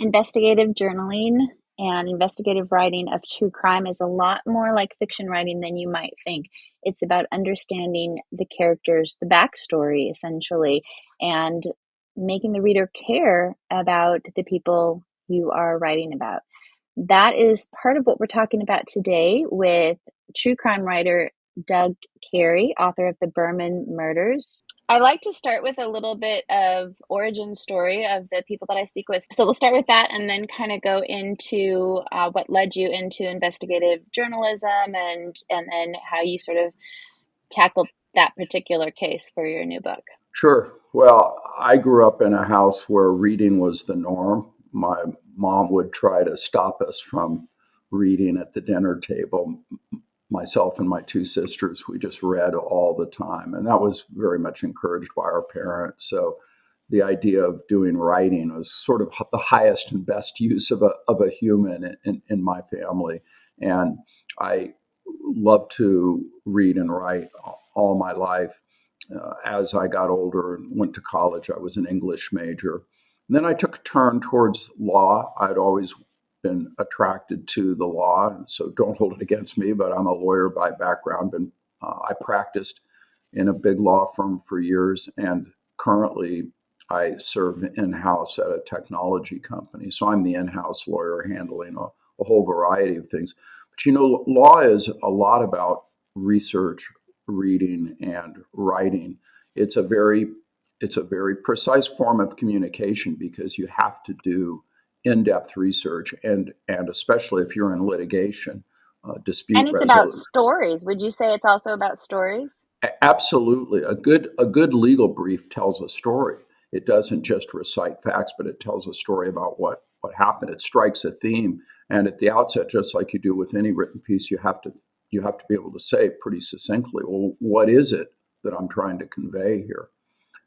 Investigative journaling and investigative writing of true crime is a lot more like fiction writing than you might think. It's about understanding the characters, the backstory, essentially, and making the reader care about the people you are writing about. That is part of what we're talking about today with true crime writer Doug Kari, author of the Berman Murders. I like to start with a little bit of origin story of the people that I speak with. So we'll start with that and then kind of go into what led you into investigative journalism and then how you sort of tackled that particular case for your new book. Sure. Well, I grew up in a house where reading was the norm. My mom would try to stop us from reading at the dinner table. Myself and my two sisters, we just read all the time. And that was very much encouraged by our parents. So the idea of doing writing was sort of the highest and best use of a human in my family. And I love to read and write all my life. As I got older and went to college, I was an English major. And then I took a turn towards law. I'd always been attracted to the law, so don't hold it against me, but I'm a lawyer by background. I practiced in a big law firm for years, and currently I serve in-house at a technology company. So I'm the in-house lawyer handling a whole variety of things. But law is a lot about research, reading, and writing. It's a very precise form of communication because you have to do in-depth research and especially if you're in litigation, dispute And it's about resolution. stories. Would you say it's also about stories? Absolutely. A good legal brief tells a story. It doesn't just recite facts, but it tells a story about what happened. It strikes a theme. And at the outset, just like you do with any written piece, you have to be able to say pretty succinctly, well, what is it that I'm trying to convey here?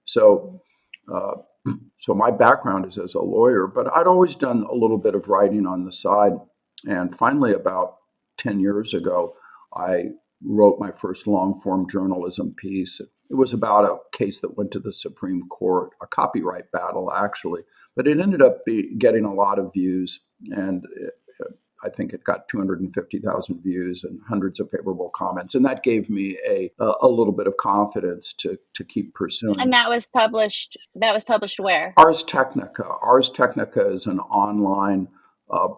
So uh, so my background is as a lawyer, but I'd always done a little bit of writing on the side. And finally, about 10 years ago, I wrote my first long form journalism piece. It was about a case that went to the Supreme Court, a copyright battle, actually, but it ended up getting a lot of views. And I think it got 250,000 views and hundreds of favorable comments. And that gave me a little bit of confidence to keep And pursuing. that was published where? Ars Technica is an online uh,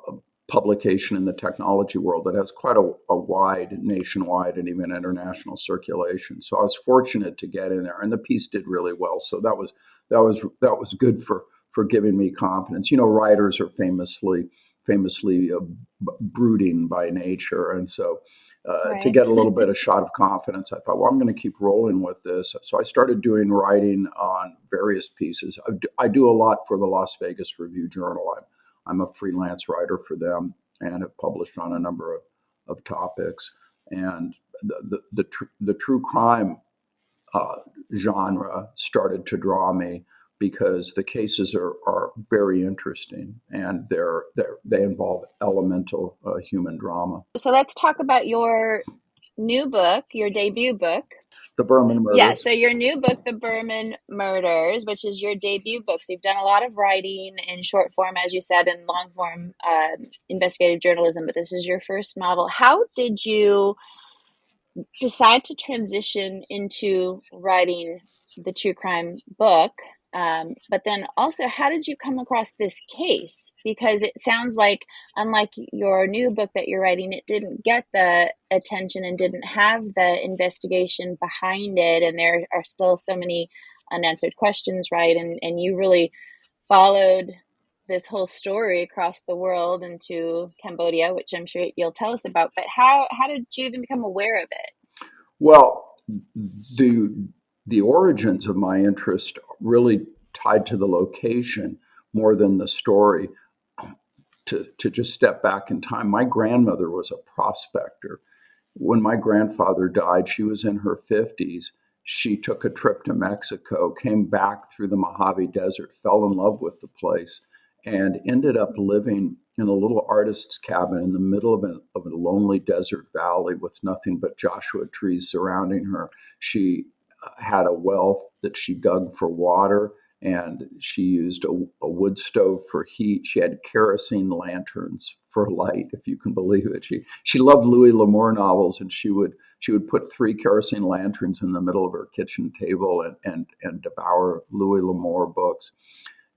publication in the technology world that has quite a wide nationwide and even international circulation. So I was fortunate to get in there, and the piece did really well. So that was good for giving me confidence. Writers are famously brooding by nature, and so to Right. get a little bit of shot of confidence, I thought, well, I'm going to keep rolling with this. So I started doing writing on various pieces. I do a lot for the Las Vegas Review Journal. I'm a freelance writer for them and have published on a number of topics. And the true crime uh, genre started to draw me because the cases are very interesting and they involve elemental human drama. So let's talk about your new book, your debut book. The Berman Yeah, Murders. so your new book, The Berman Murders, which is your debut book. So you've done a lot of writing in short form, as you said, and long form investigative journalism, but this is your first novel. How did you decide to transition into writing the true crime book? But then also, how did you come across this case? Because it sounds like, unlike your new book that you're writing, it didn't get the attention and didn't have the investigation behind it. And there are still so many unanswered questions, right? And you really followed this whole story across the world into Cambodia, which I'm sure you'll tell us about. But how did you even become aware of it? Well, the the origins of my interest really tied to the location more than the story. To just step back in time, my grandmother was a prospector. When my grandfather died, she was in her 50s. She took a trip to Mexico, came back through the Mojave Desert, fell in love with the place, and ended up living in a little artist's cabin in the middle of a lonely desert valley with nothing but Joshua trees surrounding her. She had a well that she dug for water, and she used a wood stove for heat. She had kerosene lanterns for light, if you can believe it. She loved Louis L'Amour novels, and she would put three kerosene lanterns in the middle of her kitchen table and devour Louis L'Amour books.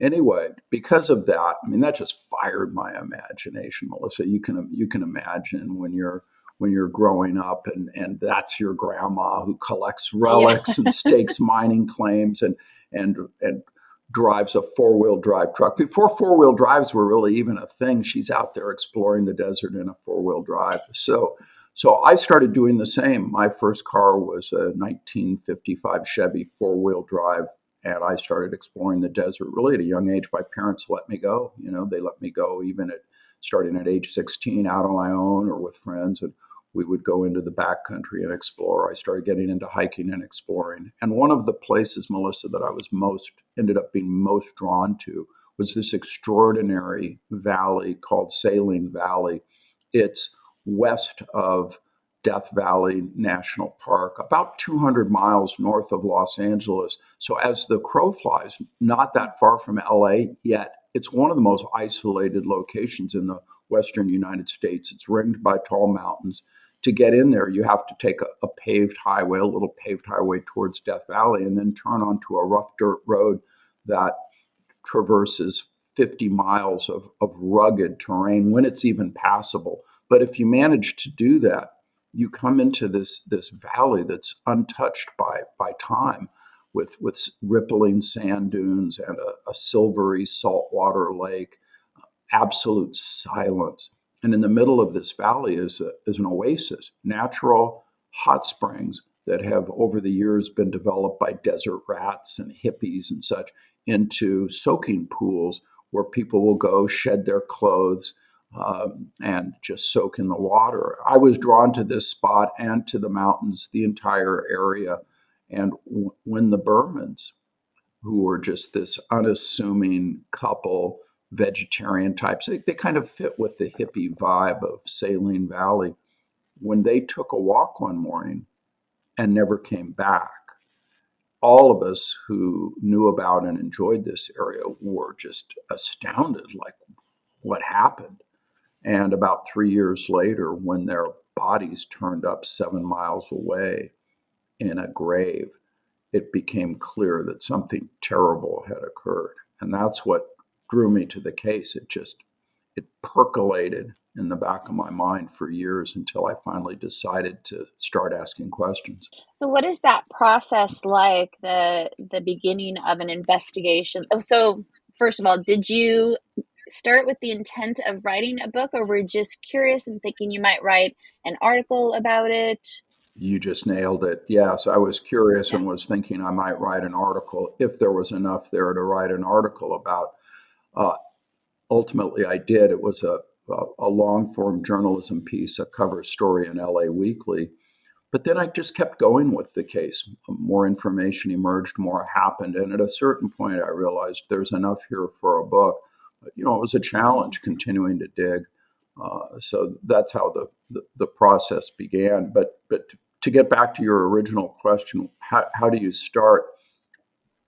Anyway, because of that, I mean, that just fired my imagination, Melissa. You can imagine when you're growing up, and that's your grandma who collects Yeah. relics and stakes mining claims and drives a four-wheel drive truck. Before four-wheel drives were really even a thing, she's out there exploring the desert in a four-wheel drive. So I started doing the same. My first car was a 1955 Chevy four-wheel drive, and I started exploring the desert really at a young age. My parents let me go. They let me go even at starting at age 16 out on my own or with friends, and we would go into the backcountry and explore. I started getting into hiking and exploring. And one of the places, Melissa, that I was ended up being most drawn to was this extraordinary valley called Saline Valley. It's west of Death Valley National Park, about 200 miles north of Los Angeles. So, as the crow flies, not that far from LA, yet it's one of the most isolated locations in the western United States. It's ringed by tall mountains. To get in there, you have to take a paved highway, a little paved highway towards Death Valley, and then turn onto a rough dirt road that traverses 50 miles of rugged terrain when it's even passable. But if you manage to do that, you come into this valley that's untouched by time, with rippling sand dunes and a silvery saltwater lake, absolute silence. And in the middle of this valley is an oasis, natural hot springs that have over the years been developed by desert rats and hippies and such into soaking pools where people will go shed their clothes and just soak in the water. I was drawn to this spot and to the mountains, the entire area. And when the Bermans, who were just this unassuming couple, vegetarian types. They kind of fit with the hippie vibe of Saline Valley. When they took a walk one morning and never came back, all of us who knew about and enjoyed this area were just astounded, like, what happened? And about 3 years later, when their bodies turned up 7 miles away in a grave, it became clear that something terrible had occurred. And that's what drew me to the case. It percolated in the back of my mind for years until I finally decided to start asking questions. So what is that process like, the beginning of an investigation? Oh, so first of all, did you start with the intent of writing a book, or were you just curious and thinking you might write an article about it? You just nailed it. Yes, I was curious Yeah. and was thinking I might write an article if there was enough there to write an article about. Uh, Ultimately, I did. It was a long form journalism piece, a cover story in LA Weekly. But then I just kept going with the case. More information emerged, more happened. And at a certain point, I realized there's enough here for a book. But, it was a challenge continuing to dig. So that's how the process began. But to get back to your original question, how do you start?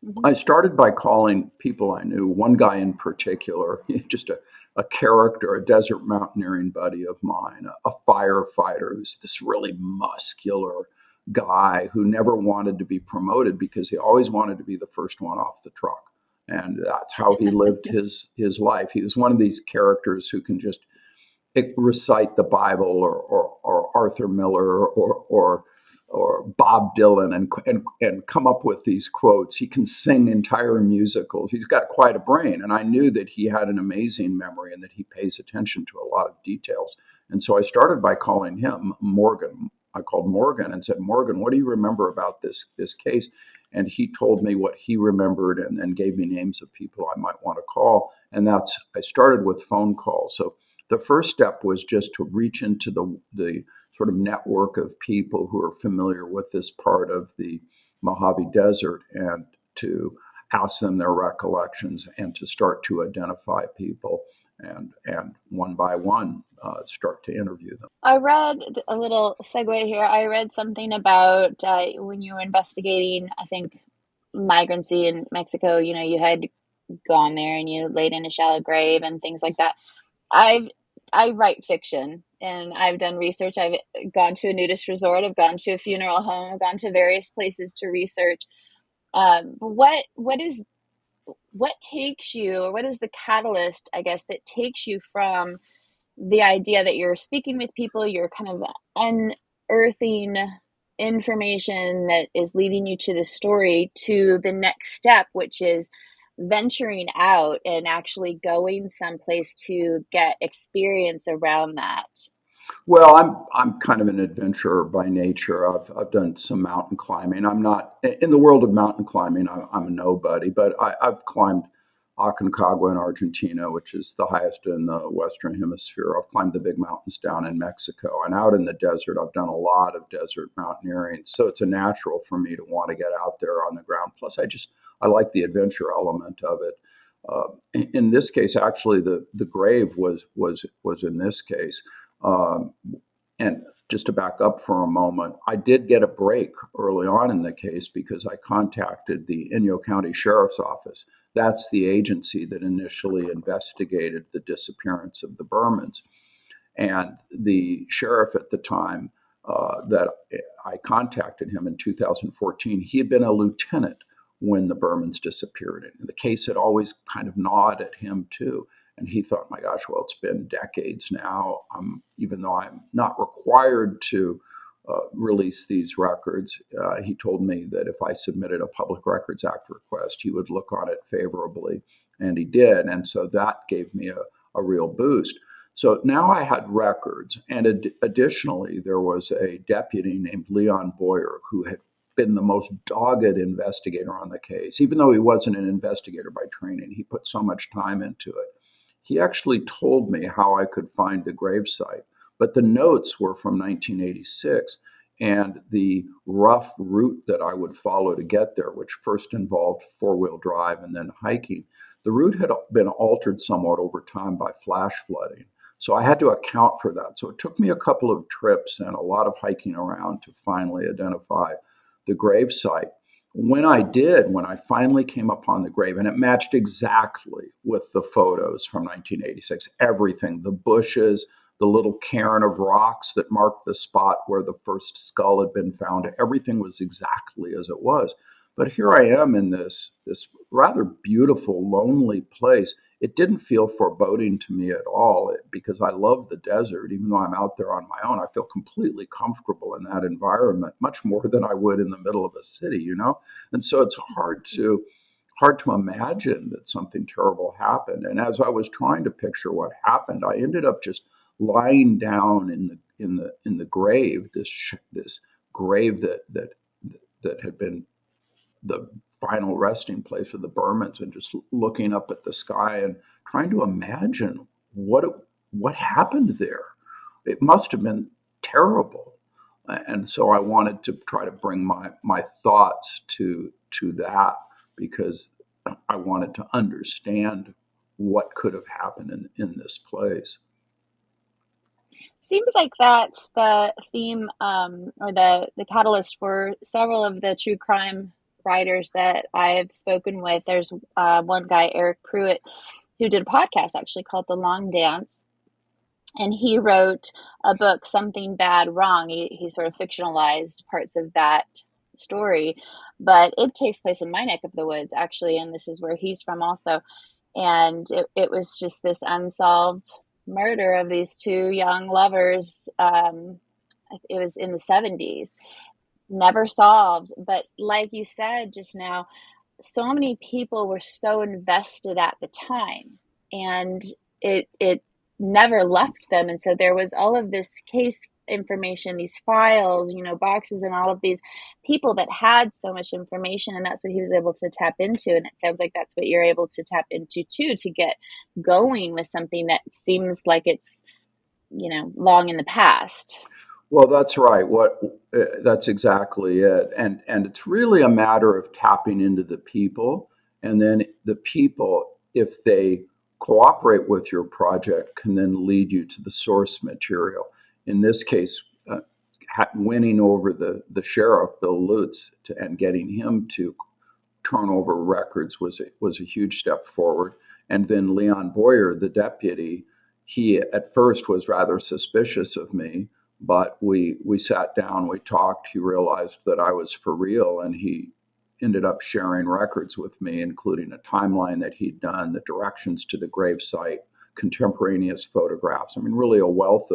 Hmm. I started by calling people I knew, one guy in particular, just a character, a desert mountaineering buddy of mine, a firefighter who's this really muscular guy who never wanted to be promoted because he always wanted to be the first one off the truck. And that's how he lived his life. He was one of these characters who can just recite the Bible or Arthur Miller or Bob Dylan and come up with these quotes. He can sing entire musicals. He's got quite a brain. And I knew that he had an amazing memory and that he pays attention to a lot of details. And so I started by calling him Morgan. I called Morgan and said, Morgan, what do you remember about this case? And he told me what he remembered and then gave me names of people I might want to call. And I started with phone calls. So the first step was just to reach into the sort of network of people who are familiar with this part of the Mojave Desert and to ask them their recollections and to start to identify people and one by one start to interview them. I read a little segue here. I read something about when you were investigating, I think migrancy in Mexico, you had gone there and you laid in a shallow grave and things like that. I've I write fiction and I've done research. I've gone to a nudist resort. I've gone to a funeral home. I've gone to various places to research. What takes you, or what is the catalyst, I guess, that takes you from the idea that you're speaking with people, you're kind of unearthing information that is leading you to the story, to the next step, which is venturing out and actually going someplace to get experience around that? Well, I'm kind of an adventurer by nature. I've done some mountain climbing. I'm not in the world of mountain climbing. I'm a nobody, but I've climbed Aconcagua in Argentina, which is the highest in the Western Hemisphere. I've climbed the big mountains down in Mexico, and out in the desert, I've done a lot of desert mountaineering. So it's a natural for me to want to get out there on the ground. Plus, I like the adventure element of it. In this case, actually, the grave was in this case. Um, and just to back up for a moment, I did get a break early on in the case because I contacted the Inyo County Sheriff's Office. That's the agency that initially investigated the disappearance of the Bermans. And the sheriff at the time that I contacted him in 2014, he had been a lieutenant when the Bermans disappeared. And the case had always kind of gnawed at him too. And he thought, my gosh, well, it's been decades now. Even though I'm not required to release these records, he told me that if I submitted a Public Records Act request, he would look on it favorably. And he did. And so that gave me a real boost. So now I had records. And additionally, there was a deputy named Leon Boyer who had been the most dogged investigator on the case. Even though he wasn't an investigator by training, he put so much time into it. He actually told me how I could find the gravesite, but the notes were from 1986, and the rough route that I would follow to get there, which first involved four-wheel drive and then hiking, the route had been altered somewhat over time by flash flooding. So I had to account for that. So it took me a couple of trips and a lot of hiking around to finally identify the gravesite. When I finally came upon the grave, and it matched exactly with the photos from 1986, everything, the bushes, the little cairn of rocks that marked the spot where the first skull had been found, everything was exactly as it was. But here I am in this rather beautiful, lonely place. It didn't feel foreboding to me at all because I love the desert. Even though I'm out there on my own, I feel completely comfortable in that environment, much more than I would in the middle of a city. And so it's hard to imagine that something terrible happened. And as I was trying to picture what happened, I ended up just lying down in the grave, this grave that had been the final resting place of the Burmans, and just looking up at the sky and trying to imagine what happened there. It must have been terrible. And so I wanted to try to bring my thoughts to that, because I wanted to understand what could have happened in this place. Seems like that's the theme, or the catalyst for several of the true crime writers that I've spoken with. There's one guy, Eric Pruitt, who did a podcast actually called The Long Dance, and he wrote a book, Something Bad Wrong. He sort of fictionalized parts of that story, but it takes place in my neck of the woods, actually, and this is where he's from also. And it was just this unsolved murder of these two young lovers. It was in the 70s, never solved. But like you said just now, so many people were so invested at the time, and it never left them. And so there was all of this case information, these files, boxes, and all of these people that had so much information, and that's what he was able to tap into. And it sounds like that's what you're able to tap into too, to get going with something that seems like it's long in the past. Well, that's right. That's exactly it. And it's really a matter of tapping into the people, and then the people, if they cooperate with your project, can then lead you to the source material. In this case, winning over the sheriff, Bill Lutz, and getting him to turn over records was a huge step forward. And then Leon Boyer, the deputy, he at first was rather suspicious of me, but we sat down, we talked. He realized that I was for real, and he ended up sharing records with me, including a timeline that he'd done, the directions to the gravesite, contemporaneous photographs. I mean, really a wealth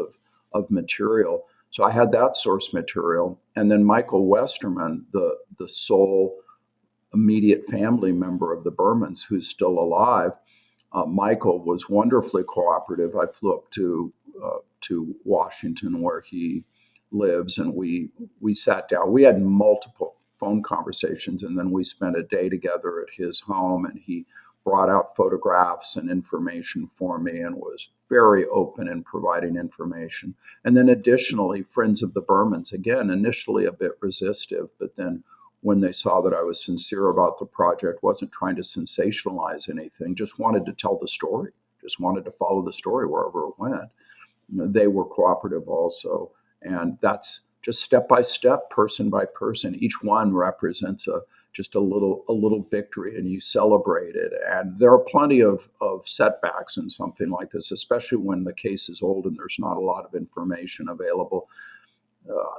of material. So I had that source material. And then Michael Westerman, the sole immediate family member of the Bermans who's still alive, Michael was wonderfully cooperative. I flew up to Washington where he lives, and we sat down. We had multiple phone conversations, and then we spent a day together at his home. And he brought out photographs and information for me, and was very open in providing information. And then, additionally, friends of the Bermans, again, initially a bit resistive, but then when they saw that I was sincere about the project, wasn't trying to sensationalize anything, just wanted to tell the story, just wanted to follow the story wherever it went. They were cooperative also. And that's just step by step, person by person. Each one represents just a little victory, and you celebrate it. And there are plenty of setbacks in something like this, especially when the case is old and there's not a lot of information available.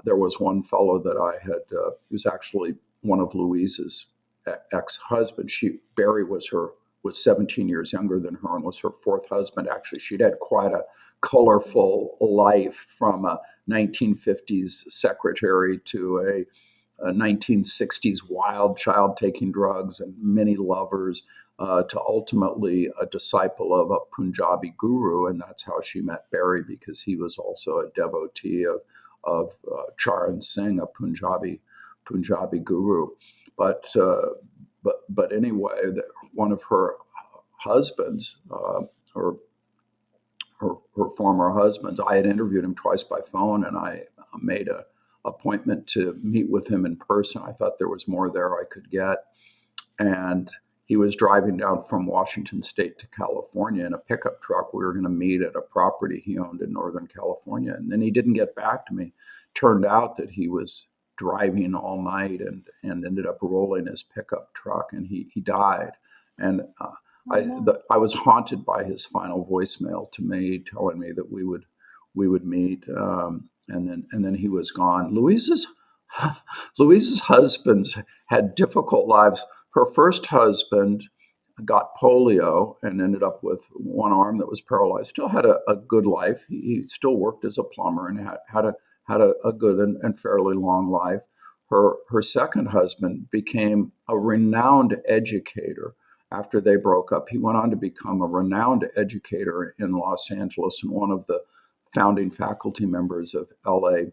There was one fellow that I had, he was actually one of Louise's ex-husbands. Barry was 17 years younger than her and was her fourth husband. Actually, she'd had quite a colorful life, from a 1950s secretary to a 1960s wild child taking drugs and many lovers, to ultimately a disciple of a Punjabi guru. And that's how she met Barry, because he was also a devotee of Charan Singh, a Punjabi guru. But anyway, one of her husbands, her former husbands, I had interviewed him twice by phone, and I made a appointment to meet with him in person. I thought there was more there I could get. And he was driving down from Washington State to California in a pickup truck. We were going to meet at a property he owned in Northern California. And then he didn't get back to me. Turned out that he was driving all night and ended up rolling his pickup truck, and he died. And I was haunted by his final voicemail to me, telling me that we would meet, and then he was gone. Louise's husbands had difficult lives. Her first husband got polio and ended up with one arm that was paralyzed. Still had a good life. He still worked as a plumber and had a good and fairly long life. Her second husband became a renowned educator. After they broke up, he went on to become a renowned educator in Los Angeles and one of the founding faculty members of LA,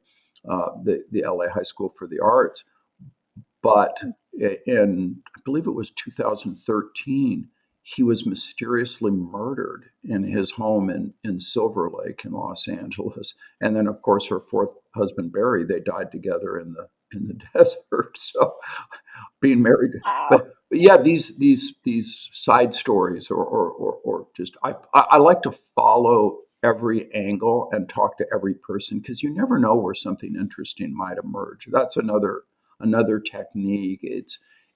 the LA High School for the Arts. But in, I believe it was 2013, he was mysteriously murdered in his home in Silver Lake in Los Angeles. And then, of course, her fourth husband, Barry, they died together in the desert. So being married, Wow. but yeah, these side stories, or just I like to follow every angle and talk to every person, because you never know where something interesting might emerge. That's another technique.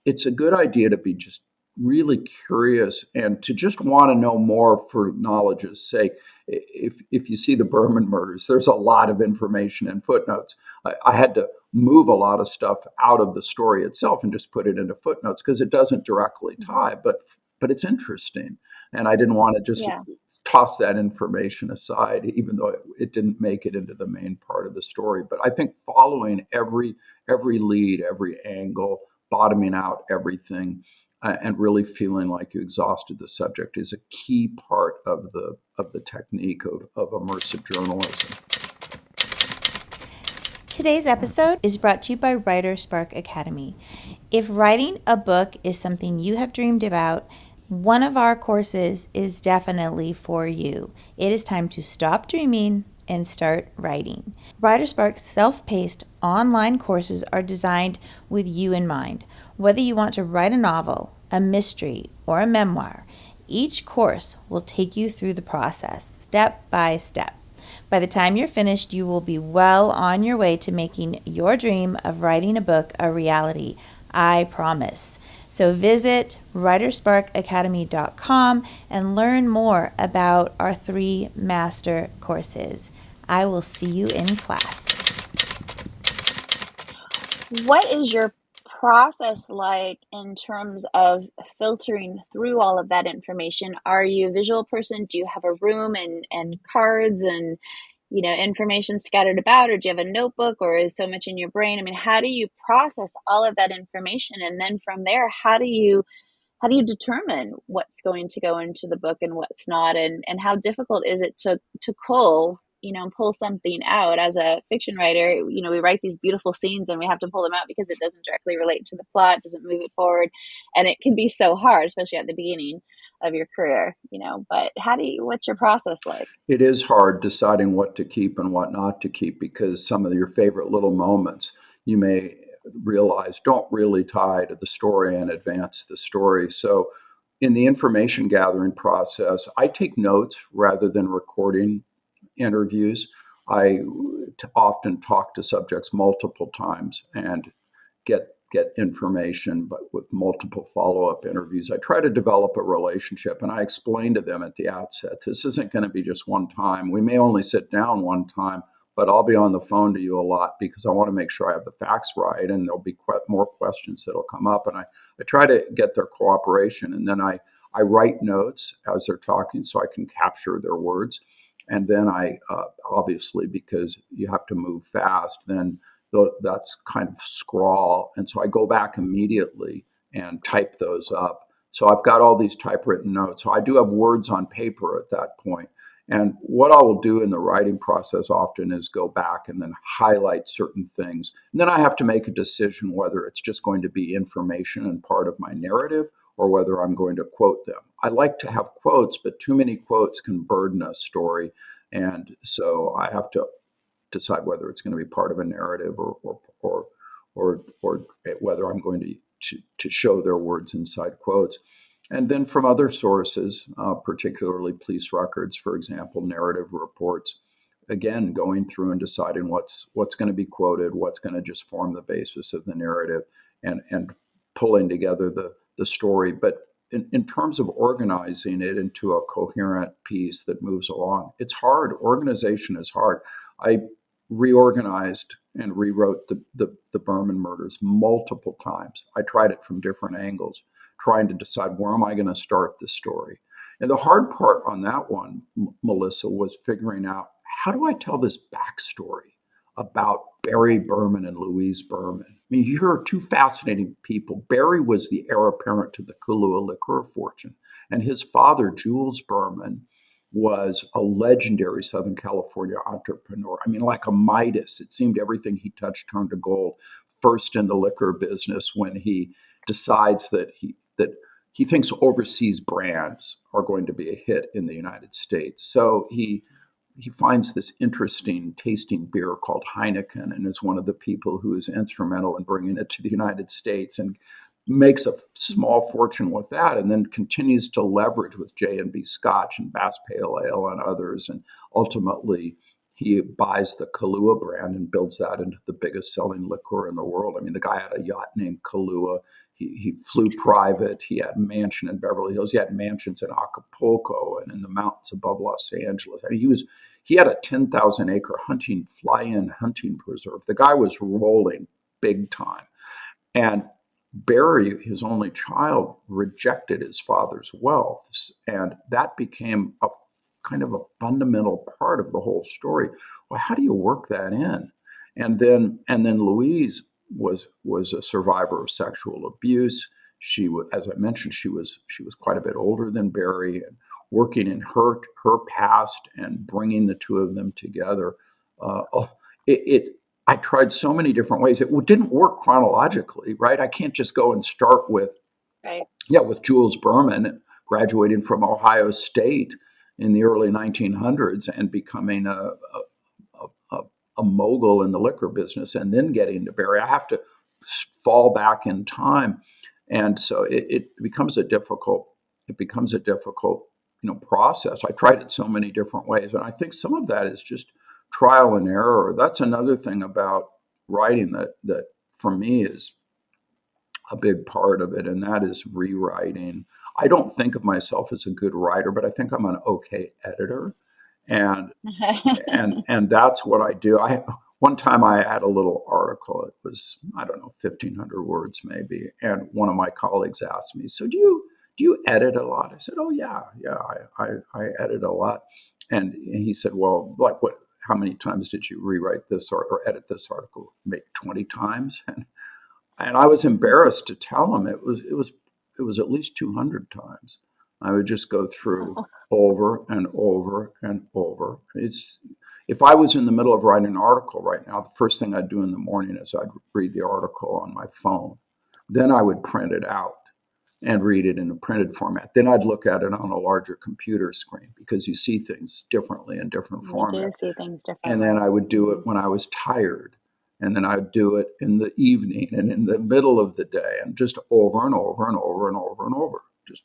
It's a good idea to be just really curious and to just want to know more for knowledge's sake. If you see the Berman murders, there's a lot of information and footnotes. I had to move a lot of stuff out of the story itself and just put it into footnotes, because it doesn't directly tie, but it's interesting. And I didn't want to just Yeah. toss that information aside, even though it didn't make it into the main part of the story. But I think following every lead, every angle, bottoming out everything, and really feeling like you exhausted the subject is a key part of the technique of immersive journalism. Today's episode is brought to you by Writer Spark Academy. If writing a book is something you have dreamed about, one of our courses is definitely for you. It is time to stop dreaming and start writing. Writer Spark's self-paced online courses are designed with you in mind. Whether you want to write a novel, a mystery, or a memoir, each course will take you through the process, step by step. By the time you're finished, you will be well on your way to making your dream of writing a book a reality. I promise. So visit writersparkacademy.com and learn more about our 3 master courses. I will see you in class. What is your process like in terms of filtering through all of that information? Are you a visual person? Do you have a room and cards and information scattered about, or do you have a notebook, or is so much in your brain? I mean, how do you process all of that information? And then from there, how do you determine what's going to go into the book and what's not, and how difficult is it to pull something out? As a fiction writer, we write these beautiful scenes and we have to pull them out because it doesn't directly relate to the plot, doesn't move it forward, and it can be so hard, especially at the beginning of your career. But what's your process like? It is hard deciding what to keep and what not to keep, because some of your favorite little moments you may realize don't really tie to the story and advance the story. So in the information gathering process, I take notes rather than recording interviews. I often talk to subjects multiple times and get information, but with multiple follow-up interviews. I try to develop a relationship, and I explain to them at the outset, this isn't going to be just one time. We may only sit down one time, but I'll be on the phone to you a lot because I want to make sure I have the facts right, and there'll be more questions that'll come up. And I try to get their cooperation, and then I write notes as they're talking so I can capture their words. And then I, obviously, because you have to move fast, then that's kind of scrawl. And so I go back immediately and type those up. So I've got all these typewritten notes. So I do have words on paper at that point. And what I will do in the writing process often is go back and then highlight certain things. And then I have to make a decision whether it's just going to be information and part of my narrative or whether I'm going to quote them. I like to have quotes, but too many quotes can burden a story. And so I have to decide whether it's going to be part of a narrative or whether I'm going to show their words inside quotes. And then from other sources, particularly police records, for example, narrative reports, again, going through and deciding what's going to be quoted, what's going to just form the basis of the narrative, and pulling together the story. But in terms of organizing it into a coherent piece that moves along, it's hard. Organization is hard. I reorganized and rewrote the Berman Murders multiple times. I tried it from different angles, trying to decide where am I going to start the story. And the hard part on that one, Melissa, was figuring out how do I tell this backstory about Barry Berman and Louise Berman. I mean, here are two fascinating people. Barry was the heir apparent to the Kahlua liquor fortune, and his father, Jules Berman, was a legendary Southern California entrepreneur. I mean, like a Midas, it seemed everything he touched turned to gold. First in the liquor business, when he decides that he thinks overseas brands are going to be a hit in the United States. So he finds this interesting tasting beer called Heineken and is one of the people who is instrumental in bringing it to the United States and makes a small fortune with that, and then continues to leverage with J&B Scotch and Bass Pale Ale and others. And ultimately, he buys the Kahlua brand and builds that into the biggest selling liquor in the world. I mean, the guy had a yacht named Kahlua. He flew private. He had a mansion in Beverly Hills. He had mansions in Acapulco and in the mountains above Los Angeles. I mean, he had a 10,000-acre fly-in hunting preserve. The guy was rolling big time. And Barry, his only child, rejected his father's wealth. And that became a kind of a fundamental part of the whole story. Well, how do you work that in? And then Louise was a survivor of sexual abuse. She was, as I mentioned, she was quite a bit older than Barry, and working in her past and bringing the two of them together. I tried so many different ways. It didn't work chronologically, right? I can't just go and start with, Right. with Jules Berman graduating from Ohio State in the early 1900s and becoming a mogul in the liquor business and then getting to Barry. I have to fall back in time. And so it becomes a difficult process. I tried it so many different ways. And I think some of that is just trial and error. That's another thing about writing that for me is a big part of it, and that is rewriting. I don't think of myself as a good writer, but I think I'm an okay editor, and and that's what I do. I One time I had a little article. It was, I don't know, 1,500 words maybe, and one of my colleagues asked me, "So do you edit a lot?" I said, "Oh yeah, I edit a lot." And he said, "Well, like what? How many times did you rewrite this or edit this article? Maybe 20 times?" And I was embarrassed to tell him it was at least 200 times. I would just go through over and over and over. It's If I was in the middle of writing an article right now, the first thing I'd do in the morning is I'd read the article on my phone. Then I would print it out and read it in a printed format. Then I'd look at it on a larger computer screen because you see things differently in different You do formats. see things And then differently. I would do it when I was tired. And then I'd do it in the evening and in the middle of the day, and just over and over and over and over and over. Just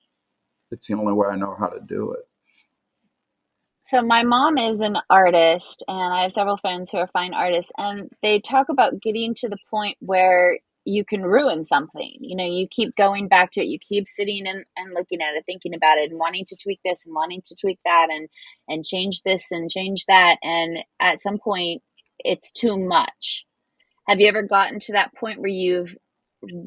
It's the only way I know how to do it. So my mom is an artist, and I have several friends who are fine artists, and they talk about getting to the point where you can ruin something. You keep going back to it, you keep sitting and looking at it, thinking about it, and wanting to tweak this and wanting to tweak that, and change this and change that, and at some point, it's too much. Have you ever gotten to that point where you've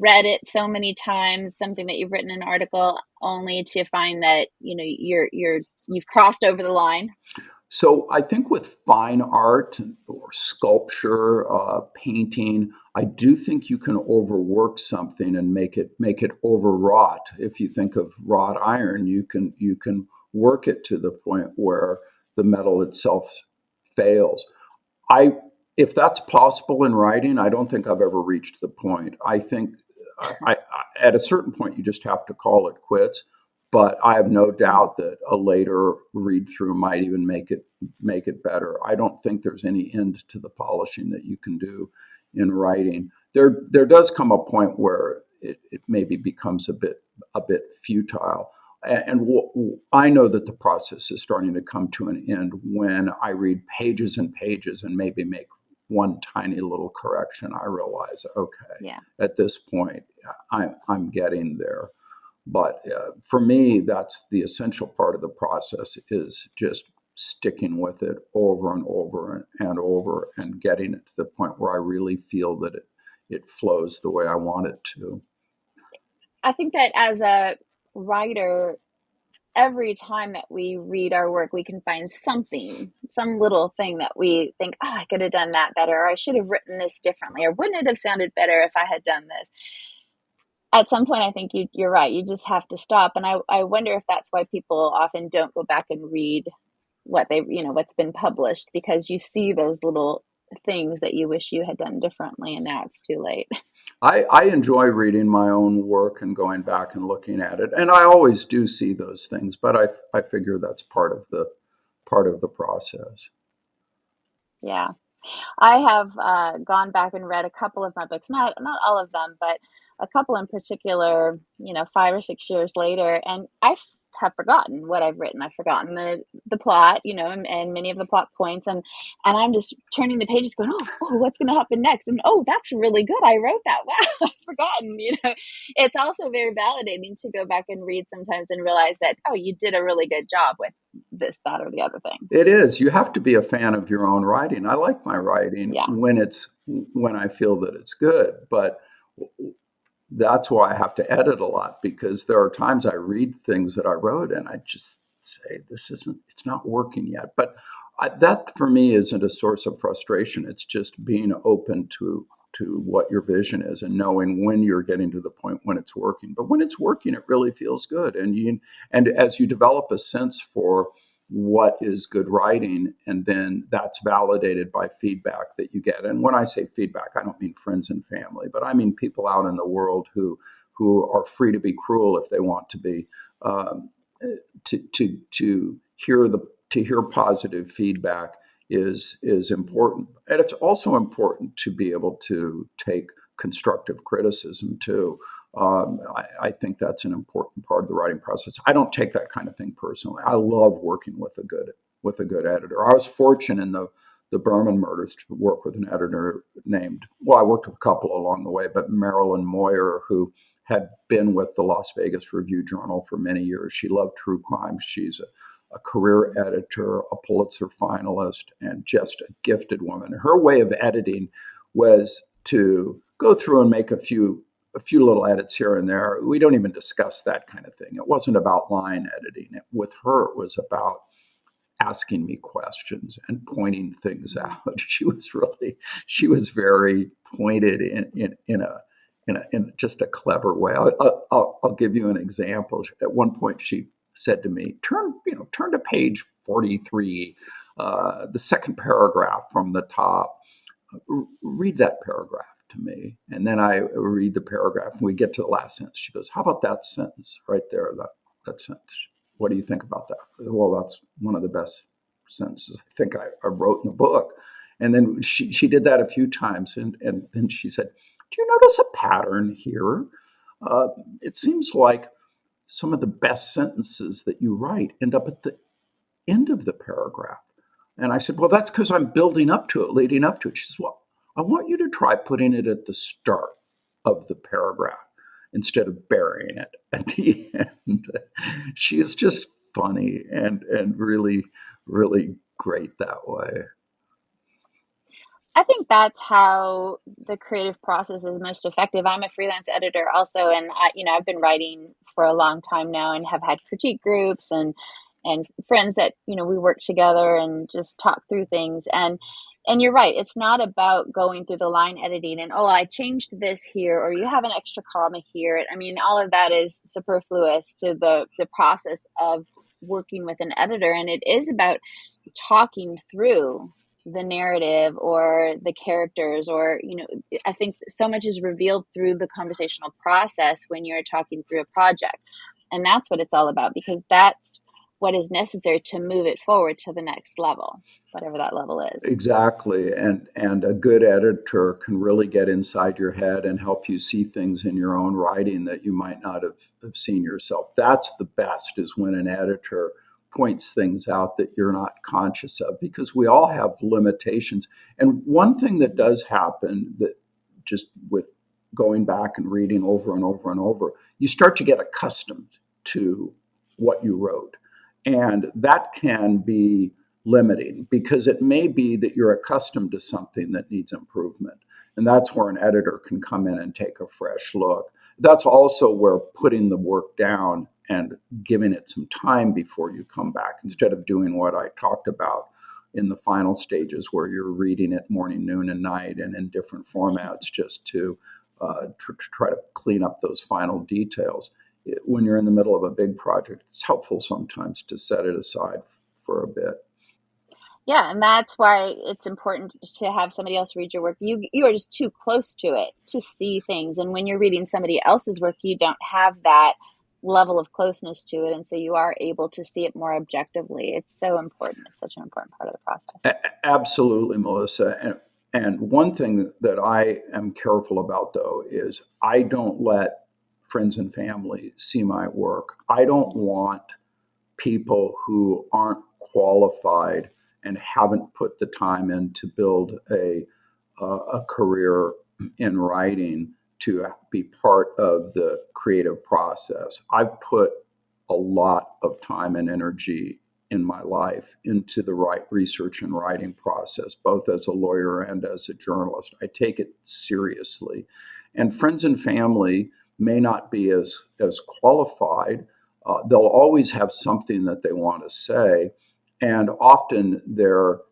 read it so many times, something that you've written an article, only to find that you've crossed over the line? So I think with fine art or sculpture, painting, I do think you can overwork something and make it overwrought. If you think of wrought iron, you can work it to the point where the metal itself fails. I If that's possible in writing, I don't think I've ever reached the point. I think at a certain point you just have to call it quits. But I have no doubt that a later read through might even make it better. I don't think there's any end to the polishing that you can do in writing. There does come a point where it maybe becomes a bit futile. I know that the process is starting to come to an end when I read pages and pages and maybe make one tiny little correction. I realize, okay, Yeah. at this point, I'm getting there. But for me, that's the essential part of the process, is just sticking with it over and over and over, and getting it to the point where I really feel that it flows the way I want it to. I think that as a writer, every time that we read our work, we can find something, some little thing that we think, oh, I could have done that better, or I should have written this differently, or wouldn't it have sounded better if I had done this? At some point, I think you're right. You just have to stop. And I wonder if that's why people often don't go back and read what's been published, because you see those little things that you wish you had done differently, and now it's too late. I enjoy reading my own work and going back and looking at it, and I always do see those things. But I figure that's part of the process. Yeah. I have gone back and read a couple of my books, not all of them, but a couple in particular, 5 or 6 years later, and have forgotten what I've written. I've forgotten the plot, and many of the plot points, and I'm just turning the pages, going, oh, what's going to happen next? And oh, that's really good. I wrote that. Wow, I've forgotten. It's also very validating to go back and read sometimes and realize that, oh, you did a really good job with this, that, or the other thing. It is. You have to be a fan of your own writing. I like my writing Yeah. when I feel that it's good, but that's why I have to edit a lot, because there are times I read things that I wrote and I just say, it's not working yet. But that for me isn't a source of frustration. It's just being open to what your vision is and knowing when you're getting to the point when it's working. But when it's working, it really feels good. And as you develop a sense for what is good writing, and then that's validated by feedback that you get. And when I say feedback, I don't mean friends and family, but I mean people out in the world who are free to be cruel if they want to be. um, to hear positive feedback is important, and it's also important to be able to take constructive criticism too. I think that's an important part of the writing process. I don't take that kind of thing personally. I love working with a good editor. I was fortunate in the Berman Murders to work with an editor named, well, I worked with a couple along the way, but Marilyn Moyer, who had been with the Las Vegas Review-Journal for many years. She loved true crime. She's a career editor, a Pulitzer finalist, and just a gifted woman. Her way of editing was to go through and make a few little edits here and there. We don't even discuss that kind of thing. It wasn't about line editing. With her, it was about asking me questions and pointing things out. She was very pointed in just a clever way. I'll give you an example. At one point, she said to me, "Turn to page 43, the second paragraph from the top. Read that paragraph to me." And then I read the paragraph, and we get to the last sentence. She goes, "How about that sentence right there? That sentence. What do you think about that?" "Well, that's one of the best sentences I think I wrote in the book." And then she did that a few times, and then she said, "Do you notice a pattern here? It seems like some of the best sentences that you write end up at the end of the paragraph." And I said, "Well, that's because I'm building up to it, leading up to it." She says, "Well, I want you to try putting it at the start of the paragraph instead of burying it at the end." She is just funny and really, really great that way. I think that's how the creative process is most effective. I'm a freelance editor also, and I've been writing for a long time now and have had critique groups and friends that, we work together and just talk through things. And you're right, it's not about going through the line editing and, oh, I changed this here, or you have an extra comma here. I mean, all of that is superfluous to the process of working with an editor. And it is about talking through the narrative or the characters, or I think so much is revealed through the conversational process when you're talking through a project, and that's what it's all about, because that's what is necessary to move it forward to the next level, whatever that level is. Exactly. And a good editor can really get inside your head and help you see things in your own writing that you might not have seen yourself. That's the best, is when an editor points things out that you're not conscious of, because we all have limitations. And one thing that does happen, that just with going back and reading over and over and over, you start to get accustomed to what you wrote. And that can be limiting, because it may be that you're accustomed to something that needs improvement. And that's where an editor can come in and take a fresh look. That's also where putting the work down and giving it some time before you come back, instead of doing what I talked about in the final stages, where you're reading it morning, noon, and night, and in different formats, just to try to clean up those final details. When you're in the middle of a big project, it's helpful sometimes to set it aside for a bit. Yeah, and that's why it's important to have somebody else read your work. You are just too close to it to see things, and when you're reading somebody else's work, you don't have that level of closeness to it, and so you are able to see it more objectively. It's so important. It's such an important part of the process. Absolutely, Melissa. And one thing that I am careful about, though, is I don't let friends and family see my work. I don't want people who aren't qualified and haven't put the time in to build a career in writing to be part of the creative process. I've put a lot of time and energy in my life into the research and writing process, both as a lawyer and as a journalist. I take it seriously. And friends and family may not be as qualified. They'll always have something that they want to say, and often they're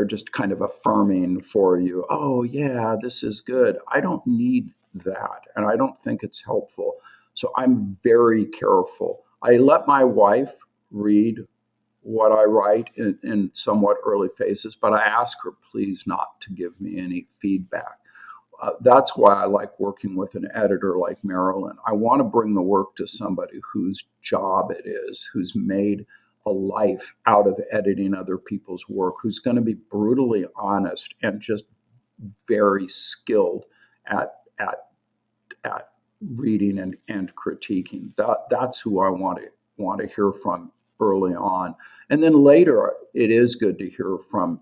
just kind of affirming for you. "Oh yeah, this is good." I don't need that, and I don't think it's helpful. So I'm very careful. I let my wife read what I write in somewhat early phases, but I ask her please not to give me any feedback. That's why I like working with an editor like Marilyn. I want to bring the work to somebody whose job it is, who's made a life out of editing other people's work, who's going to be brutally honest and just very skilled at reading and critiquing. That's who I want to hear from early on. And then later, it is good to hear from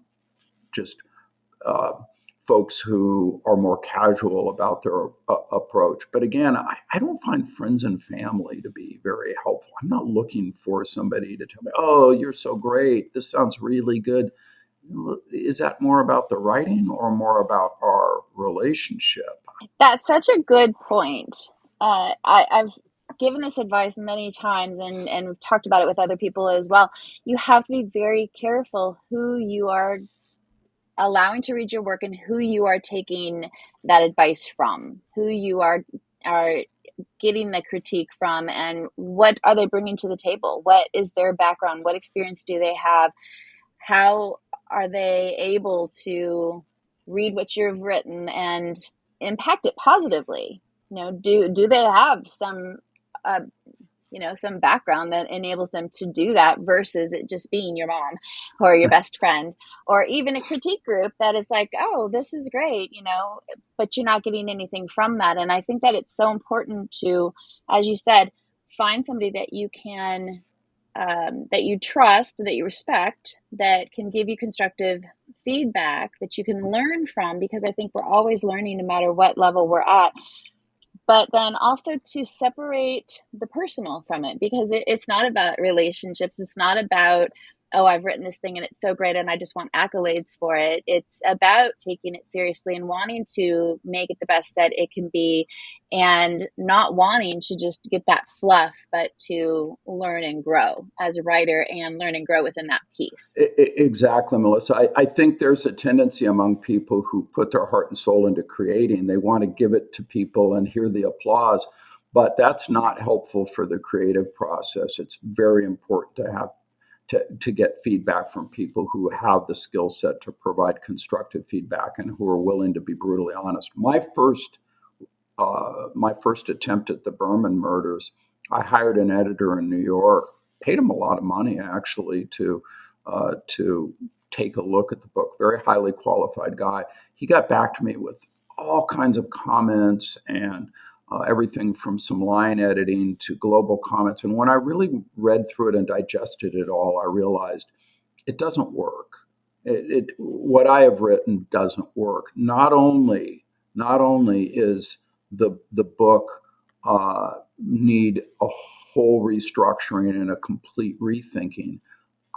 just uh, folks who are more casual about their approach. But again, I don't find friends and family to be very helpful. I'm not looking for somebody to tell me, oh, you're so great. This sounds really good. Is that more about the writing or more about our relationship? That's such a good point. I've given this advice many times and talked about it with other people as well. You have to be very careful who you are allowing to read your work and who you are taking that advice from, who you are getting the critique from, and what are they bringing to the table? What is their background? What experience do they have? How are they able to read what you've written and impact it positively? Do they have uh, some background that enables them to do that versus it just being your mom or your best friend or even a critique group that is like, oh, this is great, but you're not getting anything from that. And I think that it's so important to, as you said, find somebody that you can that you trust, that you respect, that can give you constructive feedback that you can learn from, because I think we're always learning no matter what level we're at. But then also to separate the personal from it, because it's not about relationships. It's not about, oh, I've written this thing and it's so great and I just want accolades for it. It's about taking it seriously and wanting to make it the best that it can be, and not wanting to just get that fluff, but to learn and grow as a writer and learn and grow within that piece. Exactly, Melissa. I think there's a tendency among people who put their heart and soul into creating. They want to give it to people and hear the applause, but that's not helpful for the creative process. It's very important to have to get feedback from people who have the skill set to provide constructive feedback and who are willing to be brutally honest. My first attempt at the Berman Murders, I hired an editor in New York, paid him a lot of money actually to take a look at the book. Very highly qualified guy. He got back to me with all kinds of comments and everything from some line editing to global comments. And when I really read through it and digested it all, I realized it doesn't work. What I have written doesn't work. Not only is the book need a whole restructuring and a complete rethinking,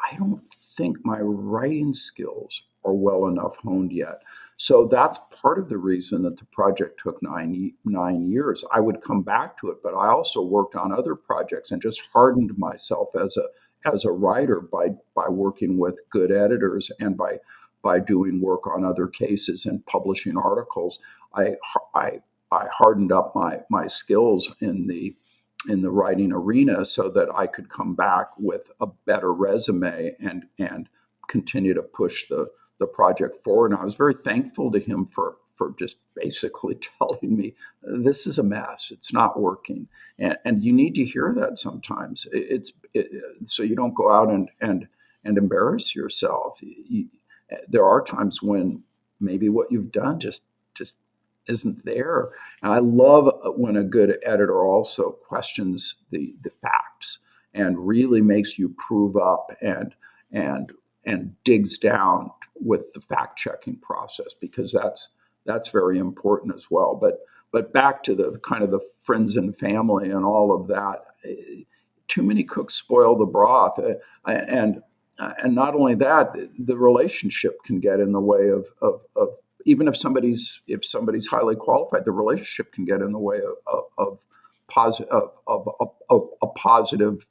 I don't think my writing skills are well enough honed yet. So that's part of the reason that the project took nine years. I would come back to it, but I also worked on other projects and just hardened myself as a writer by working with good editors and by doing work on other cases and publishing articles. I I, I hardened up my skills in the writing arena so that I could come back with a better resume and continue to push the project forward. And I was very thankful to him for just basically telling me this is a mess. It's not working, and you need to hear that sometimes. So you don't go out and embarrass yourself. There are times when maybe what you've done just isn't there. And I love when a good editor also questions the facts and really makes you prove up and and digs down with the fact checking process, because that's very important as well. But back to the kind of the friends and family and all of that. Too many cooks spoil the broth, and not only that, the relationship can get in the way of even if somebody's highly qualified, the relationship can get in the way of a positive.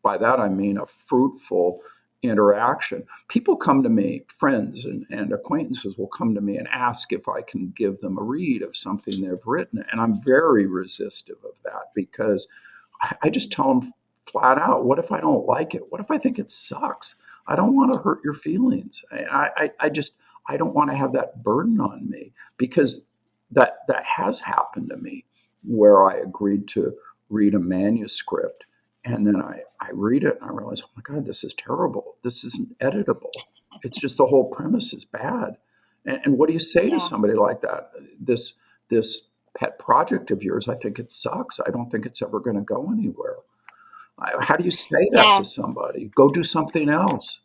By that I mean a fruitful interaction. People come to me, friends and acquaintances will come to me and ask if I can give them a read of something they've written, and I'm very resistive of that, because I just tell them flat out, what if I don't like it? What if I think it sucks? I don't want to hurt your feelings. I don't want to have that burden on me, because that has happened to me, where I agreed to read a manuscript and then I read it and I realize, oh my God, this is terrible. This isn't editable. It's just the whole premise is bad. And what do you say to Yeah. somebody like that? This pet project of yours, I think it sucks. I don't think it's ever going to go anywhere. How do you say that Yeah. to somebody? Go do something else.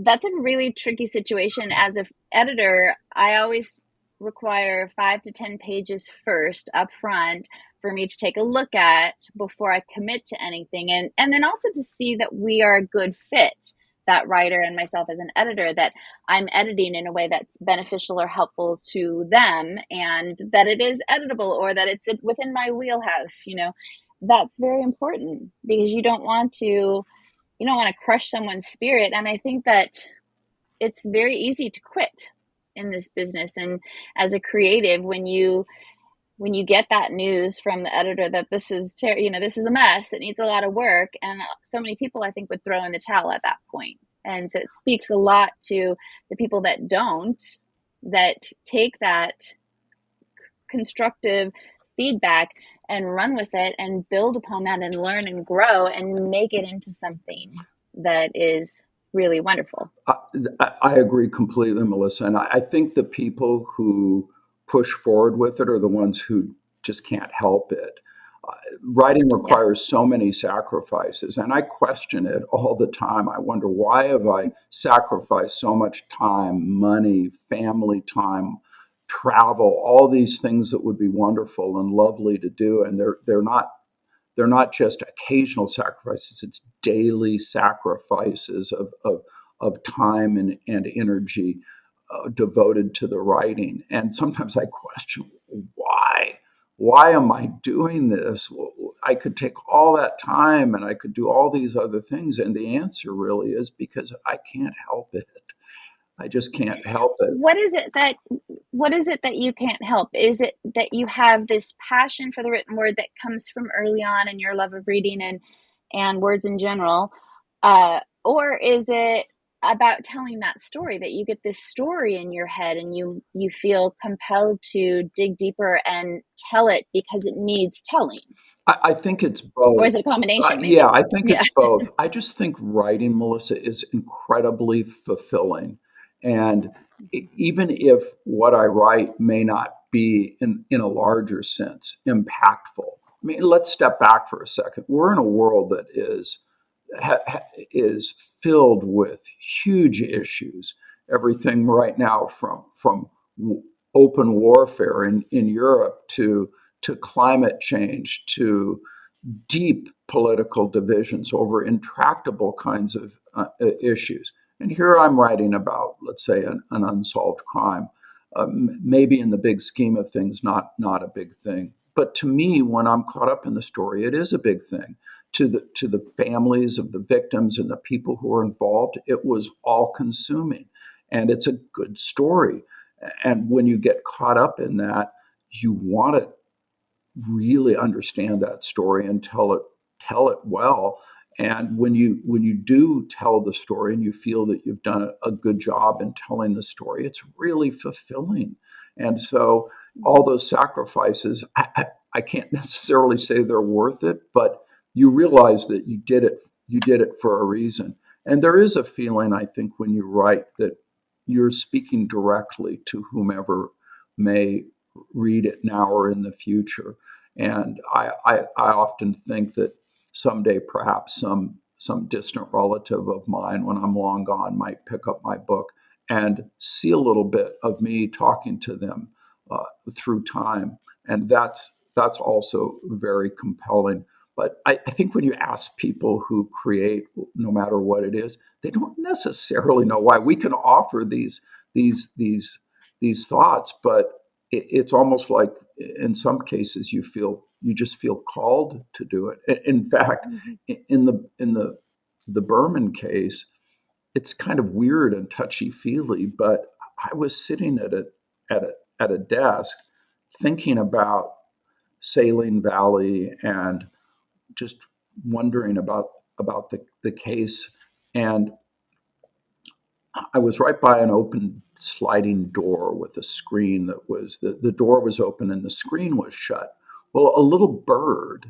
That's a really tricky situation. As an editor, I always require 5 to 10 pages first up front for me to take a look at before I commit to anything. And then also to see that we are a good fit, that writer and myself as an editor, that I'm editing in a way that's beneficial or helpful to them, and that it is editable, or that it's within my wheelhouse. That's very important, because you don't want to crush someone's spirit. And I think that it's very easy to quit in this business. And as a creative, when you get that news from the editor that this is this is a mess, it needs a lot of work, and so many people, I think, would throw in the towel at that point. And so it speaks a lot to the people that take that constructive feedback and run with it and build upon that and learn and grow and make it into something that is really wonderful. I agree completely, Melissa. And I think the people who push forward with it are the ones who just can't help it. Writing Yeah. requires so many sacrifices, and I question it all the time. I wonder, why have I sacrificed so much time, money, family time, travel, all these things that would be wonderful and lovely to do, and they're not just occasional sacrifices, it's daily sacrifices of time and energy devoted to the writing. And sometimes I question, why? Why am I doing this? I could take all that time and I could do all these other things. And the answer really is because I can't help it. I just can't help it. What is it that you can't help? Is it that you have this passion for the written word that comes from early on in your love of reading and words in general? Or is it about telling that story, that you get this story in your head and you feel compelled to dig deeper and tell it because it needs telling? I think it's Or both. is it a combination, Yeah, maybe? I think Yeah. it's both. I just think writing, Melissa, is incredibly fulfilling. And even if what I write may not be in a larger sense impactful, I mean, let's step back for a second. We're in a world that is filled with huge issues. Everything right now from open warfare in Europe to climate change to deep political divisions over intractable kinds of issues. And here I'm writing about, let's say, an unsolved crime. Maybe in the big scheme of things, not a big thing. But to me, when I'm caught up in the story, it is a big thing. To the families of the victims and the people who are involved, it was all consuming. And it's a good story. And when you get caught up in that, you want to really understand that story and tell it well. And when you do tell the story and you feel that you've done a good job in telling the story, it's really fulfilling. And so all those sacrifices, I can't necessarily say they're worth it, but you realize that you did it for a reason. And there is a feeling, I think, when you write, that you're speaking directly to whomever may read it now or in the future. And I often think that someday perhaps some distant relative of mine, when I'm long gone, might pick up my book and see a little bit of me talking to them through time. And that's also very compelling. But I think when you ask people who create, no matter what it is, they don't necessarily know why. We can offer these these these thoughts, but it's almost like in some cases you just feel called to do it. In fact, Mhm. in the Berman case, it's kind of weird and touchy feely, but I was sitting at a desk thinking about Saline Valley and just wondering about the case. And I was right by an open sliding door with a screen that was the door was open and the screen was shut. Well, a little bird,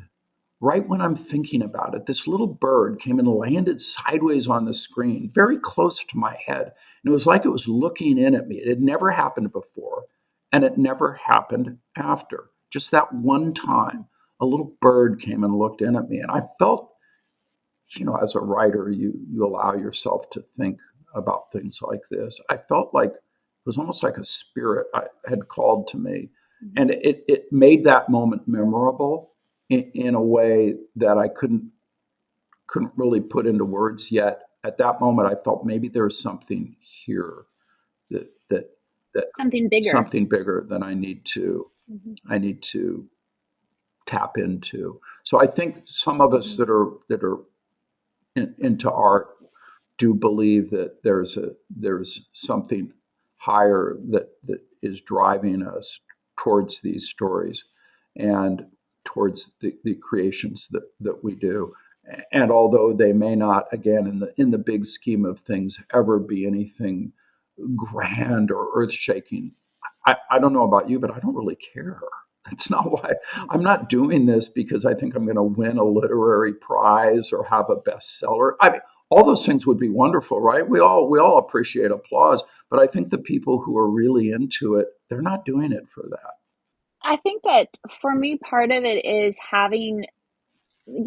right when I'm thinking about it, this little bird came and landed sideways on the screen, very close to my head. And it was like it was looking in at me. It had never happened before, and it never happened after. Just that one time, a little bird came and looked in at me. And I felt, as a writer, you allow yourself to think about things like this. I felt like it was almost like a spirit had called to me, and it made that moment memorable in a way that I couldn't really put into words yet. At that moment, I felt maybe there's something here that that that Something bigger. something bigger than Mm-hmm. I need to tap into. So I think some of us Mm-hmm. that are into art do believe that there's something higher that is driving us towards these stories and towards the creations that we do. And although they may not, again, in the big scheme of things, ever be anything grand or earth shaking, I don't know about you, but I don't really care. That's not why I'm Mm-hmm. not doing this because I think I'm going to win a literary prize or have a bestseller. I mean, all those things would be wonderful, right? We all appreciate applause, but I think the people who are really into it, they're not doing it for that. I think that for me, part of it is having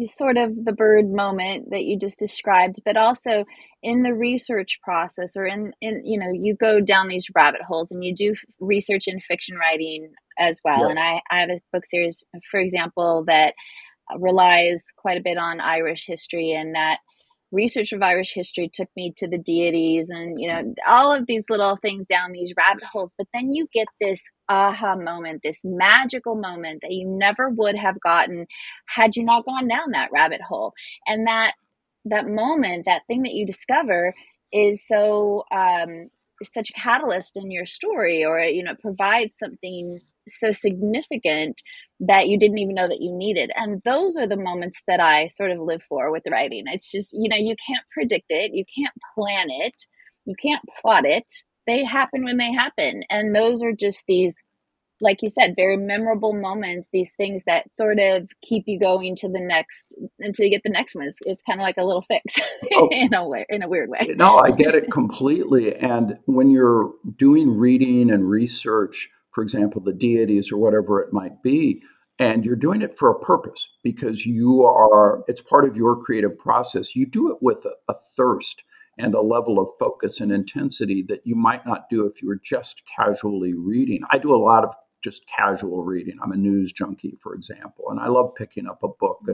sort of the bird moment that you just described, but also in the research process or in you go down these rabbit holes and you do research in fiction writing as well. Yes. And I have a book series, for example, that relies quite a bit on Irish history, and that research of Irish history took me to the deities and all of these little things down these rabbit holes. But then you get this aha moment, this magical moment that you never would have gotten had you not gone down that rabbit hole. And that moment, that thing that you discover, is such a catalyst in your story, or provides something so significant that you didn't even know that you needed. And those are the moments that I sort of live for with writing. It's just, you can't predict it, you can't plan it, you can't plot it. They happen when they happen. And those are just these, like you said, very memorable moments, these things that sort of keep you going to the next until you get the next one. It's kind of like a little fix Oh, in a way, in a weird way. no, I get it completely. And when you're doing reading and research, for example, the deities or whatever it might be, and you're doing it for a purpose because it's part of your creative process, you do it with a thirst and a level of focus and intensity that you might not do if you were just casually reading. I do a lot of just casual reading. I'm a news junkie, for example, and I love picking up a book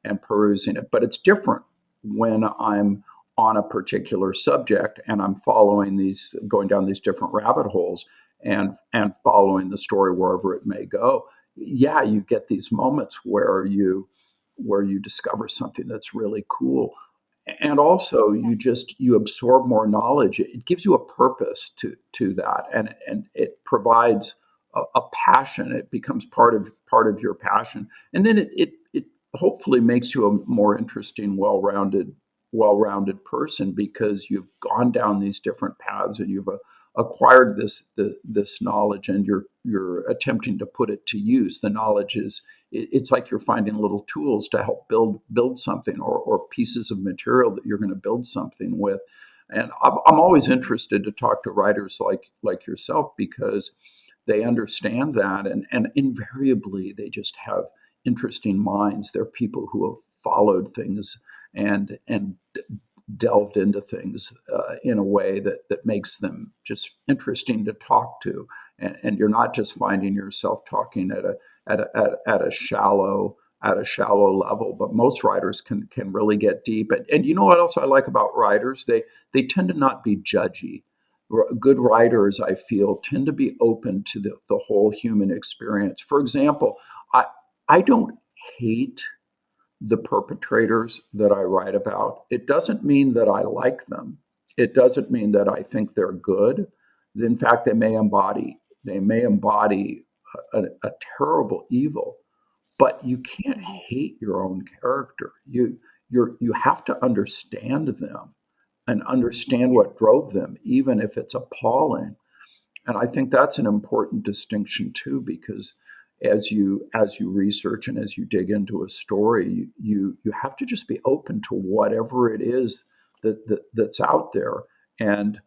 and perusing it. But it's different when I'm on a particular subject and I'm going down these different rabbit holes and following the story wherever it may go. Yeah, you get these moments where you discover something that's really cool. And also you absorb more knowledge. It gives you a purpose to that, and it provides a passion. It becomes part of your passion, and then it hopefully makes you a more interesting, well-rounded person because you've gone down these different paths and you've acquired this knowledge, and you're attempting to put it to use. The knowledge it's like you're finding little tools to help build something, or pieces of material that you're going to build something with. And I'm always interested to talk to writers like yourself because they understand that, and invariably they just have interesting minds. They're people who have followed things and delved into things in a way that makes them just interesting to talk to. And you're not just finding yourself talking at a shallow level, but most writers can really get deep. And you know what else I like about writers? They tend to not be judgy. Good writers, I feel, tend to be open to the whole human experience. For example, I don't hate the perpetrators that I write about. It doesn't mean that I like them. It doesn't mean that I think they're good. In fact, they may embody a terrible evil, but you can't Mm-hmm. hate your own character. You have to understand them and understand Yeah. what drove them, even if it's appalling. And I think that's an important distinction too, because as you research and as you dig into a story, you have to just be open to whatever it is that's out there, and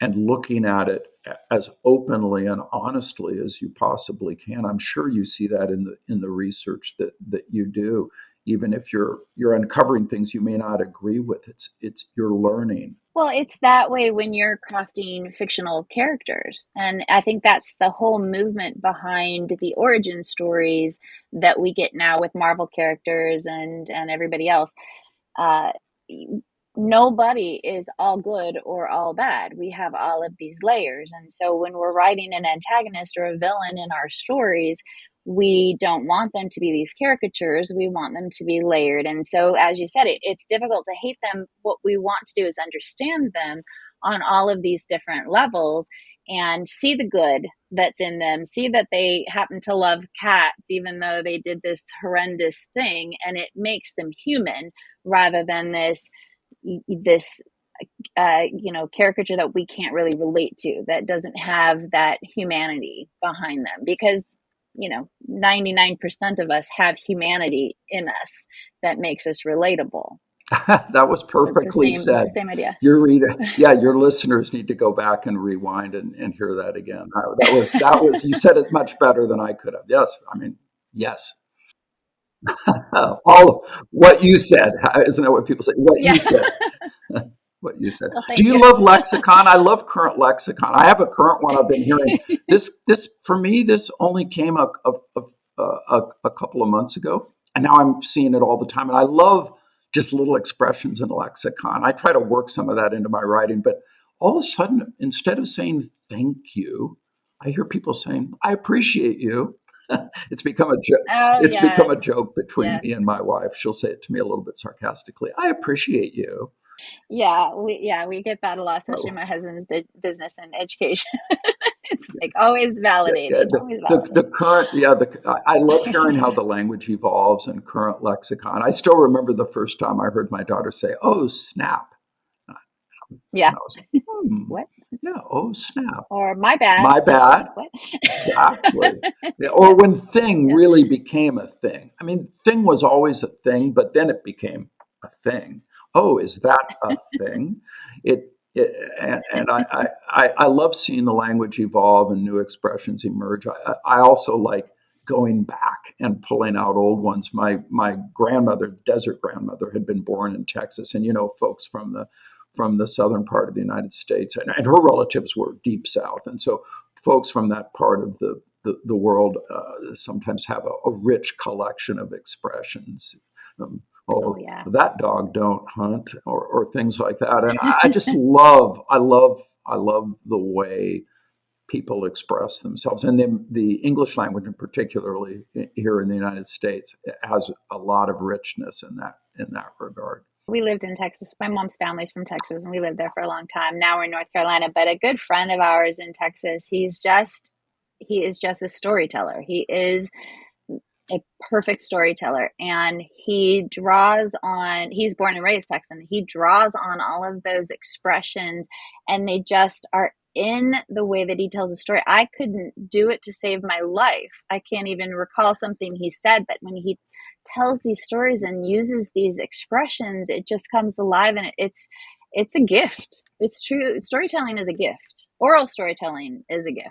looking at it as openly and honestly as you possibly can. I'm sure you see that in the research that you do. even if you're uncovering things you may not agree with. It's you're learning. Well, it's that way when you're crafting fictional characters. And I think that's the whole movement behind the origin stories that we get now with Marvel characters and everybody else. Uh, Nobody is all good or all bad. We have all of these layers. And so when we're writing an antagonist or a villain in our stories, we don't want them to be these caricatures. We want them to be layered. And so, as you said, it's difficult to hate them. What we want to do is understand them on all of these different levels and see the good that's in them, see that they happen to love cats, even though they did this horrendous thing, and it makes them human rather than this caricature that we can't really relate to, that doesn't have that humanity behind them, because 99% of us have humanity in us that makes us relatable. That was So it's perfectly it's the said. same idea. Your reader, yeah, your listeners need to go back and rewind and hear that again. That was you said it much better than I could have. Yes, I mean, yes. All what you said, isn't that what people say? What Yeah. you said. What you said. Well, Do thank you you. love lexicon? I love current lexicon. I have a current one I've been hearing. This for me, this only came a couple of months ago, and now I'm seeing it all the time. And I love just little expressions in lexicon. I try to work some of that into my writing, but all of a sudden, instead of saying thank you, I hear people saying, I appreciate you. It's become a joke. Oh, It's become a yes. joke between Yes. me and my wife. She'll say it to me a little bit sarcastically. I appreciate you. Yeah, we get that a lot, especially Oh, my husband's business and education. It's like always yeah, validating, always the validating. current, yeah, I love hearing how the language evolves and current lexicon. I still remember the first time I heard my daughter say, "Oh, snap." Yeah. And I was like, What? yeah, oh, snap. Or my bad. My bad. What? Exactly. Yeah, or when thing Yeah. really became a thing. I mean, thing was always a thing, but then it became a thing. Oh, is that a thing? It and I love seeing the language evolve and new expressions emerge. I also like going back and pulling out old ones. My grandmother, desert grandmother, had been born in Texas, and folks from the southern part of the United States, and her relatives were deep south, and so folks from that part of the world sometimes have a rich collection of expressions. Oh, Oh, yeah. that dog don't hunt, or things like that. And I just I love the way people express themselves. And the English language, in particularly here in the United States, has a lot of richness in that regard. We lived in Texas. My mom's family's from Texas, and we lived there for a long time. Now we're in North Carolina, but a good friend of ours in Texas, he is just a storyteller. He is a perfect storyteller, and he's born and raised Texan. He draws on all of those expressions, and they just are in the way that he tells a story. I couldn't do it to save my life. I can't even recall something he said, but when he tells these stories and uses these expressions, it just comes alive, and it's a gift. It's true. Storytelling is a gift. Oral storytelling is a gift.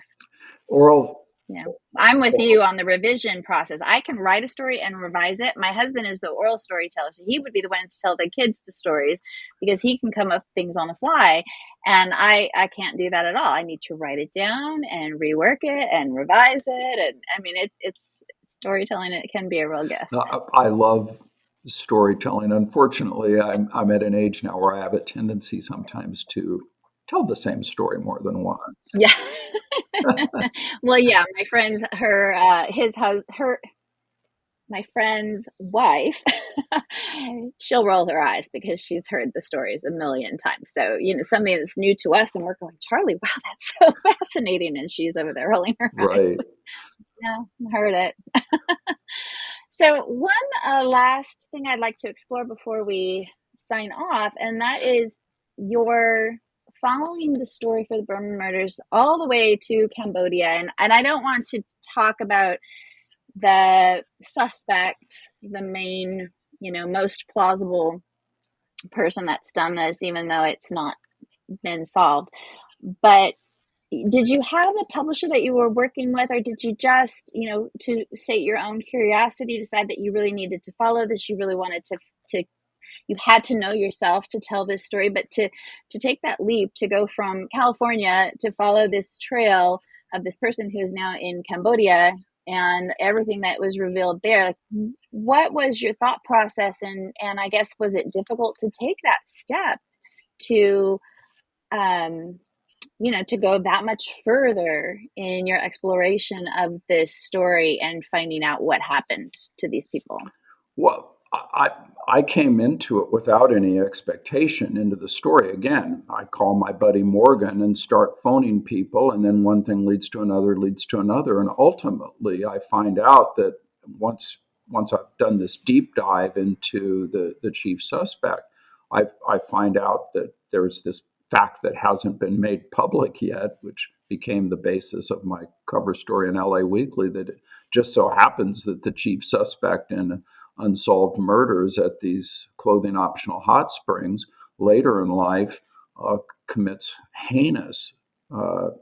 Oral. Yeah. I'm with you on the revision process. I can write a story and revise it. My husband is the oral storyteller, so he would be the one to tell the kids the stories, because he can come up with things on the fly. And I can't do that at all. I need to write it down and rework it and revise it. And I mean, it's storytelling. It can be a real gift. I love storytelling. Unfortunately, I'm at an age now where I have a tendency sometimes to tell the same story more than once. Yeah. Well, yeah, my friend's my friend's wife, she'll roll her eyes because she's heard the stories a million times. So, something that's new to us, and we're going, Charlie, wow, that's so fascinating. And she's over there rolling her eyes. Right. No, heard it. So, one last thing I'd like to explore before we sign off, and that is your following the story for the Berman murders all the way to Cambodia. And I don't want to talk about the suspect, the main, most plausible person that's done this, even though it's not been solved. But did you have a publisher that you were working with, or did you just, to sate your own curiosity, decide that you really needed to follow this, you really wanted to you had to know yourself to tell this story, but to take that leap, to go from California to follow this trail of this person who is now in Cambodia and everything that was revealed there, like, what was your thought process? And I guess, was it difficult to take that step to, to go that much further in your exploration of this story and finding out what happened to these people? Well, I came into it without any expectation into the story. Again, I call my buddy Morgan and start phoning people, and then one thing leads to another, and ultimately I find out that once I've done this deep dive into the chief suspect, I find out that there's this fact that hasn't been made public yet, which became the basis of my cover story in LA Weekly, that it just so happens that the chief suspect in unsolved murders at these clothing optional hot springs later in life commits heinous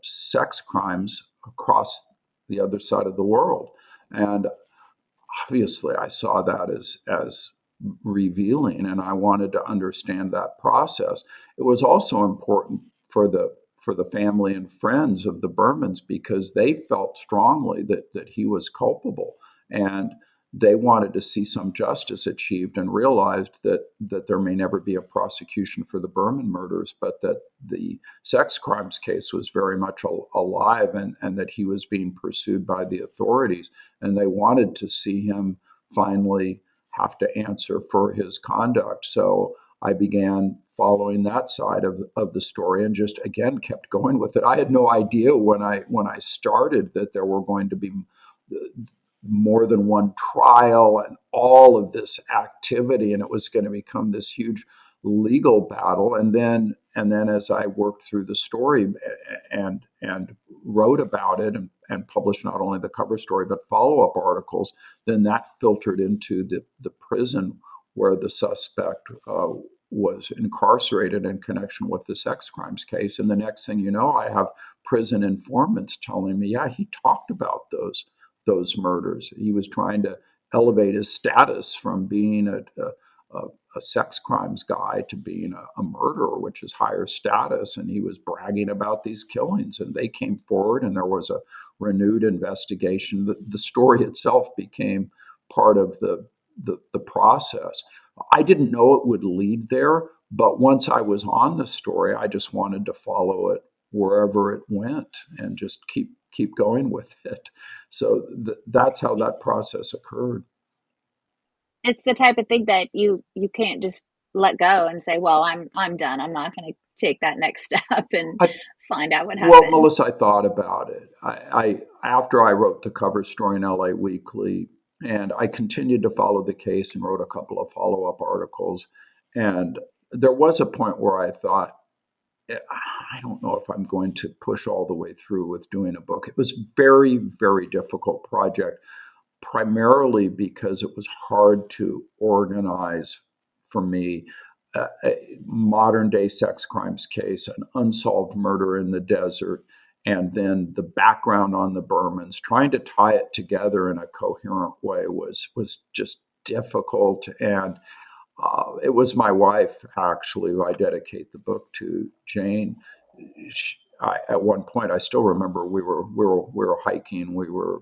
sex crimes across the other side of the world. And obviously, I saw that as revealing, and I wanted to understand that process. It was also important for the family and friends of the Bermans because they felt strongly that he was culpable, and they wanted to see some justice achieved, and realized that there may never be a prosecution for the Berman murders, but that the sex crimes case was very much alive, and that he was being pursued by the authorities, and they wanted to see him finally have to answer for his conduct. So I began following that side of the story and just again kept going with it. I had no idea when I started that there were going to be more than one trial and all of this activity, and it was going to become this huge legal battle. And then as I worked through the story and wrote about it, and published not only the cover story but follow-up articles, then that filtered into the prison where the suspect was incarcerated in connection with the sex crimes case. And the next thing you know, I have prison informants telling me, yeah, he talked about those murders. He was trying to elevate his status from being a sex crimes guy to being a murderer, which is higher status. And he was bragging about these killings, and they came forward, and there was a renewed investigation. The story itself became part of the process. I didn't know it would lead there, but once I was on the story, I just wanted to follow it wherever it went and just keep going with it. So that's how that process occurred. It's the type of thing that you can't just let go and say, well, I'm done, I'm not going to take that next step and I, find out what well, happened. Melissa, I thought about it. I after I wrote the cover story in LA Weekly, and I continued to follow the case and wrote a couple of follow up articles, and there was a point where I thought, I don't know if I'm going to push all the way through with doing a book. It was very, very difficult project, primarily because it was hard to organize for me a modern day sex crimes case, an unsolved murder in the desert, and then the background on the Bermans. Trying to tie it together in a coherent way was just difficult. And it was my wife, actually, who I dedicate the book to, Jane. At one point, I still remember we were hiking. We were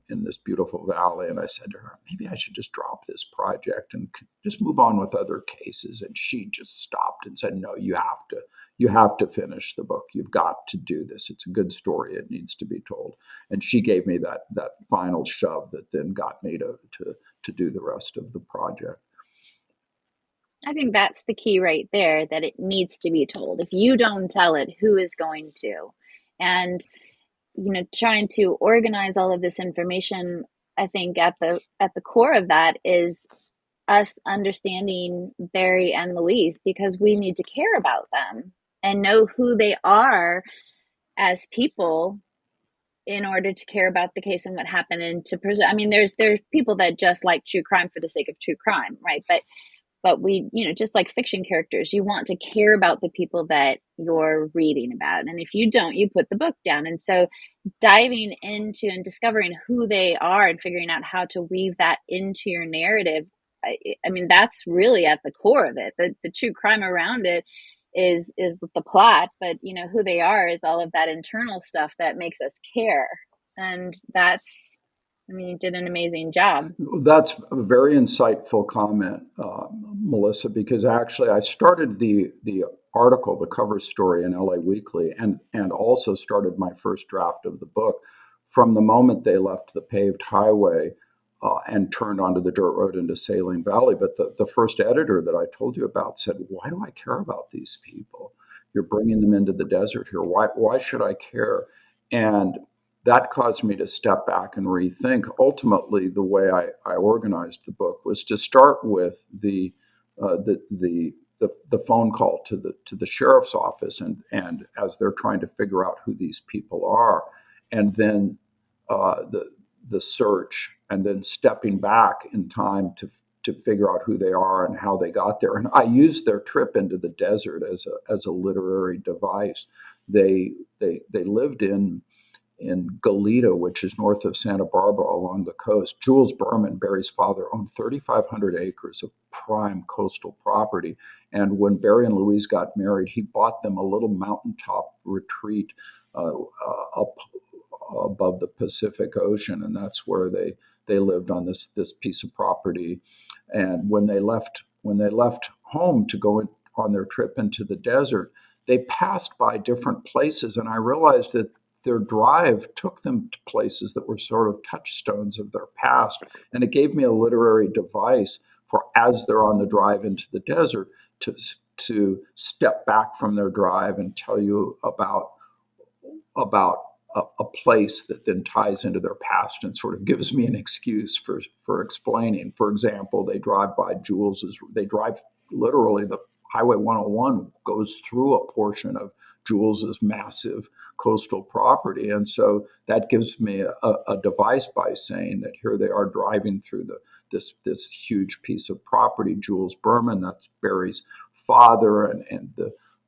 in this beautiful valley, and I said to her, "Maybe I should just drop this project and just move on with other cases." And she just stopped and said, "No, you have to finish the book. You've got to do this. It's a good story. It needs to be told." And she gave me that final shove that then got me to do the rest of the project. I think that's the key right there, that it needs to be told. If you don't tell it, who is going to? And trying to organize all of this information, I think at the core of that is us understanding Barry and Louise, because we need to care about them and know who they are as people in order to care about the case and what happened, and to preserve. I mean, there's people that just like true crime for the sake of true crime, right? But but we, just like fiction characters, you want to care about the people that you're reading about. And if you don't, you put the book down. And so diving into and discovering who they are and figuring out how to weave that into your narrative, I mean, that's really at the core of it. The true crime around it is the plot, but who they are is all of that internal stuff that makes us care. And that's, I mean, you did an amazing job. That's a very insightful comment, Melissa, because actually I started the article, the cover story in LA Weekly, and also started my first draft of the book from the moment they left the paved highway and turned onto the dirt road into Saline Valley. But the first editor that I told you about said, "Why do I care about these people? You're bringing them into the desert here. Why should I care?" And that caused me to step back and rethink. Ultimately, the way I organized the book was to start with the phone call to the sheriff's office, and as they're trying to figure out who these people are, and then the search, and then stepping back in time to figure out who they are and how they got there. And I used their trip into the desert as a literary device. They lived in Goleta, which is north of Santa Barbara along the coast. Jules Berman, Barry's father, owned 3,500 acres of prime coastal property. And when Barry and Louise got married, he bought them a little mountaintop retreat up above the Pacific Ocean, and that's where they lived on this piece of property. And when they left home to go on their trip into the desert, they passed by different places, and I realized that their drive took them to places that were sort of touchstones of their past. And it gave me a literary device for, as they're on the drive into the desert, to step back from their drive and tell you about a place that then ties into their past and sort of gives me an excuse for explaining. For example, they drive by they drive literally, the Highway 101 goes through a portion of Jules's massive coastal property. And so that gives me a device by saying that here they are driving through this huge piece of property. Jules Berman, that's Barry's father, and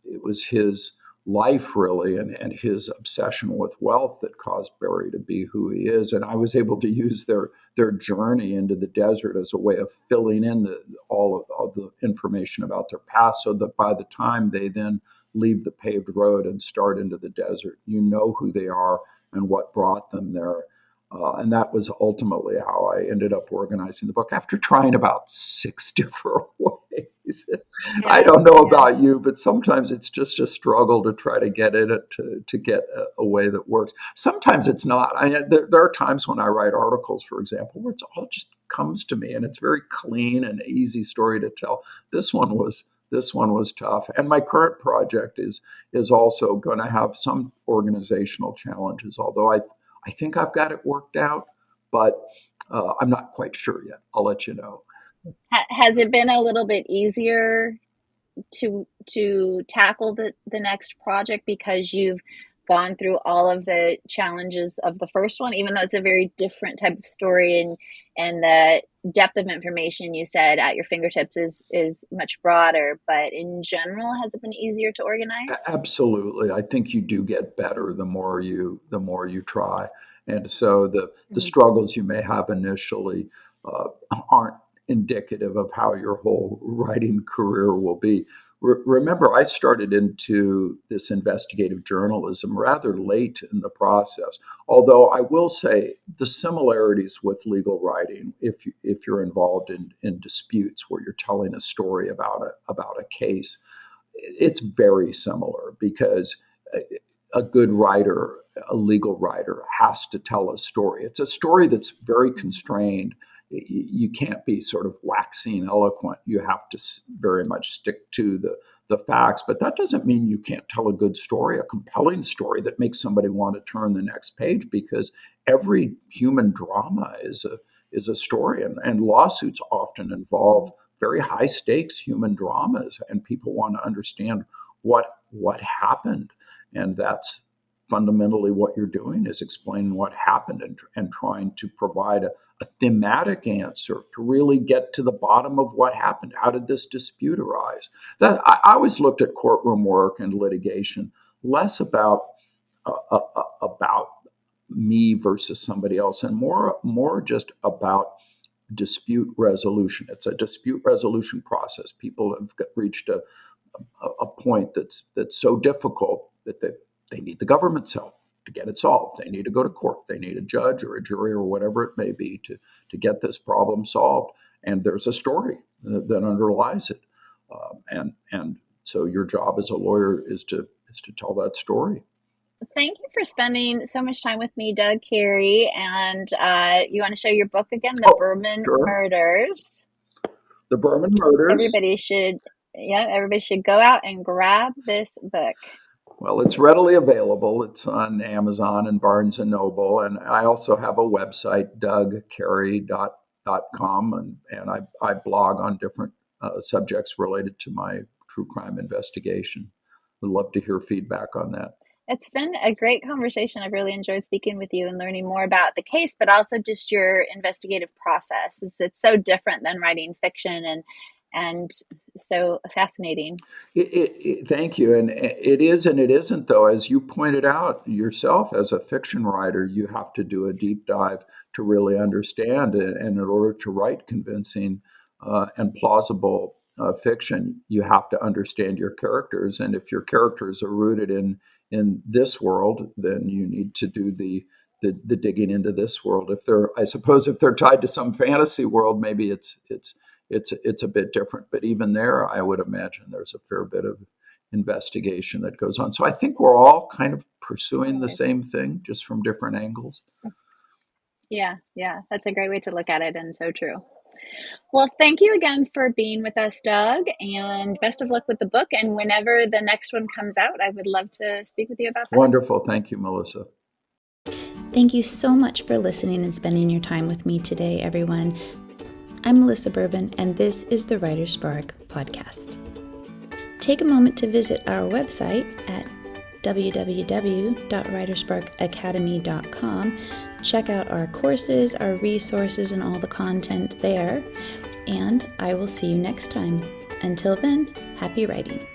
it was his life really, and his obsession with wealth that caused Barry to be who he is. And I was able to use their journey into the desert as a way of filling in all of the information about their past, so that by the time they then leave the paved road and start into the desert, you know who they are and what brought them there. And that was ultimately how I ended up organizing the book after trying about 6 different ways. I Yeah, don't know yeah. about you, but sometimes it's just a struggle to try to get it to get a way that works. Sometimes it's not. There are times when I write articles, for example, where it's all just comes to me and it's very clean and easy story to tell. This one was tough. And my current project is also going to have some organizational challenges, although I think I've got it worked out, but I'm not quite sure yet. I'll let you know. Has it been a little bit easier to tackle the next project because you've gone through all of the challenges of the first one, even though it's a very different type of story, and the depth of information you said at your fingertips is much broader, but in general, has it been easier to organize? Absolutely. I think you do get better the more you try. And so the Mhm. struggles you may have initially uh, aren't indicative of how your whole writing career will be. Remember, I started into this investigative journalism rather late in the process. Although I will say the similarities with legal writing, if you're involved in disputes where you're telling a story about a case, it's very similar, because a good writer, a legal writer, has to tell a story. It's a story that's very constrained. You can't be sort of waxing eloquent. You have to very much stick to the facts. But that doesn't mean you can't tell a good story, a compelling story that makes somebody want to turn the next page, because every human drama is a story, and lawsuits often involve very high stakes human dramas, and people want to understand what happened. And fundamentally what you're doing is explaining what happened and trying to provide a thematic answer to really get to the bottom of what happened. How did this dispute arise? I always looked at courtroom work and litigation less about me versus somebody else, and more just about dispute resolution. It's a dispute resolution process. People have reached a point that's so difficult that they need the government's help to get it solved. They need to go to court. They need a judge or a jury or whatever it may be to get this problem solved. And there's a story that underlies it. And so your job as a lawyer is to tell that story. Thank you for spending so much time with me, Doug Kari. And you want to show your book again, The Berman Sure. Murders? The Berman Murders. Everybody should go out and grab this book. Well, it's readily available. It's on Amazon and Barnes & Noble. And I also have a website, dougkari.com, and I blog on different subjects related to my true crime investigation. I'd love to hear feedback on that. It's been a great conversation. I've really enjoyed speaking with you and learning more about the case, but also just your investigative process. It's so different than writing fiction and so fascinating. Thank you. And it is and it isn't, though. As you pointed out yourself, as a fiction writer, you have to do a deep dive to really understand it. And in order to write convincing and plausible fiction, you have to understand your characters. And if your characters are rooted in this world, then you need to do the digging into this world. If they're tied to some fantasy world, maybe it's a bit different. But even there, I would imagine there's a fair bit of investigation that goes on. So I think we're all kind of pursuing the same thing, just from different angles. Yeah, that's a great way to look at it, and so true. Well, thank you again for being with us, Doug, and best of luck with the book. And whenever the next one comes out, I would love to speak with you about that. Wonderful. Thank you, Melissa. Thank you so much for listening and spending your time with me today, everyone. I'm Melissa Bourbon, and this is the Writer's Spark podcast. Take a moment to visit our website at www.writersparkacademy.com. Check out our courses, our resources, and all the content there. And I will see you next time. Until then, happy writing.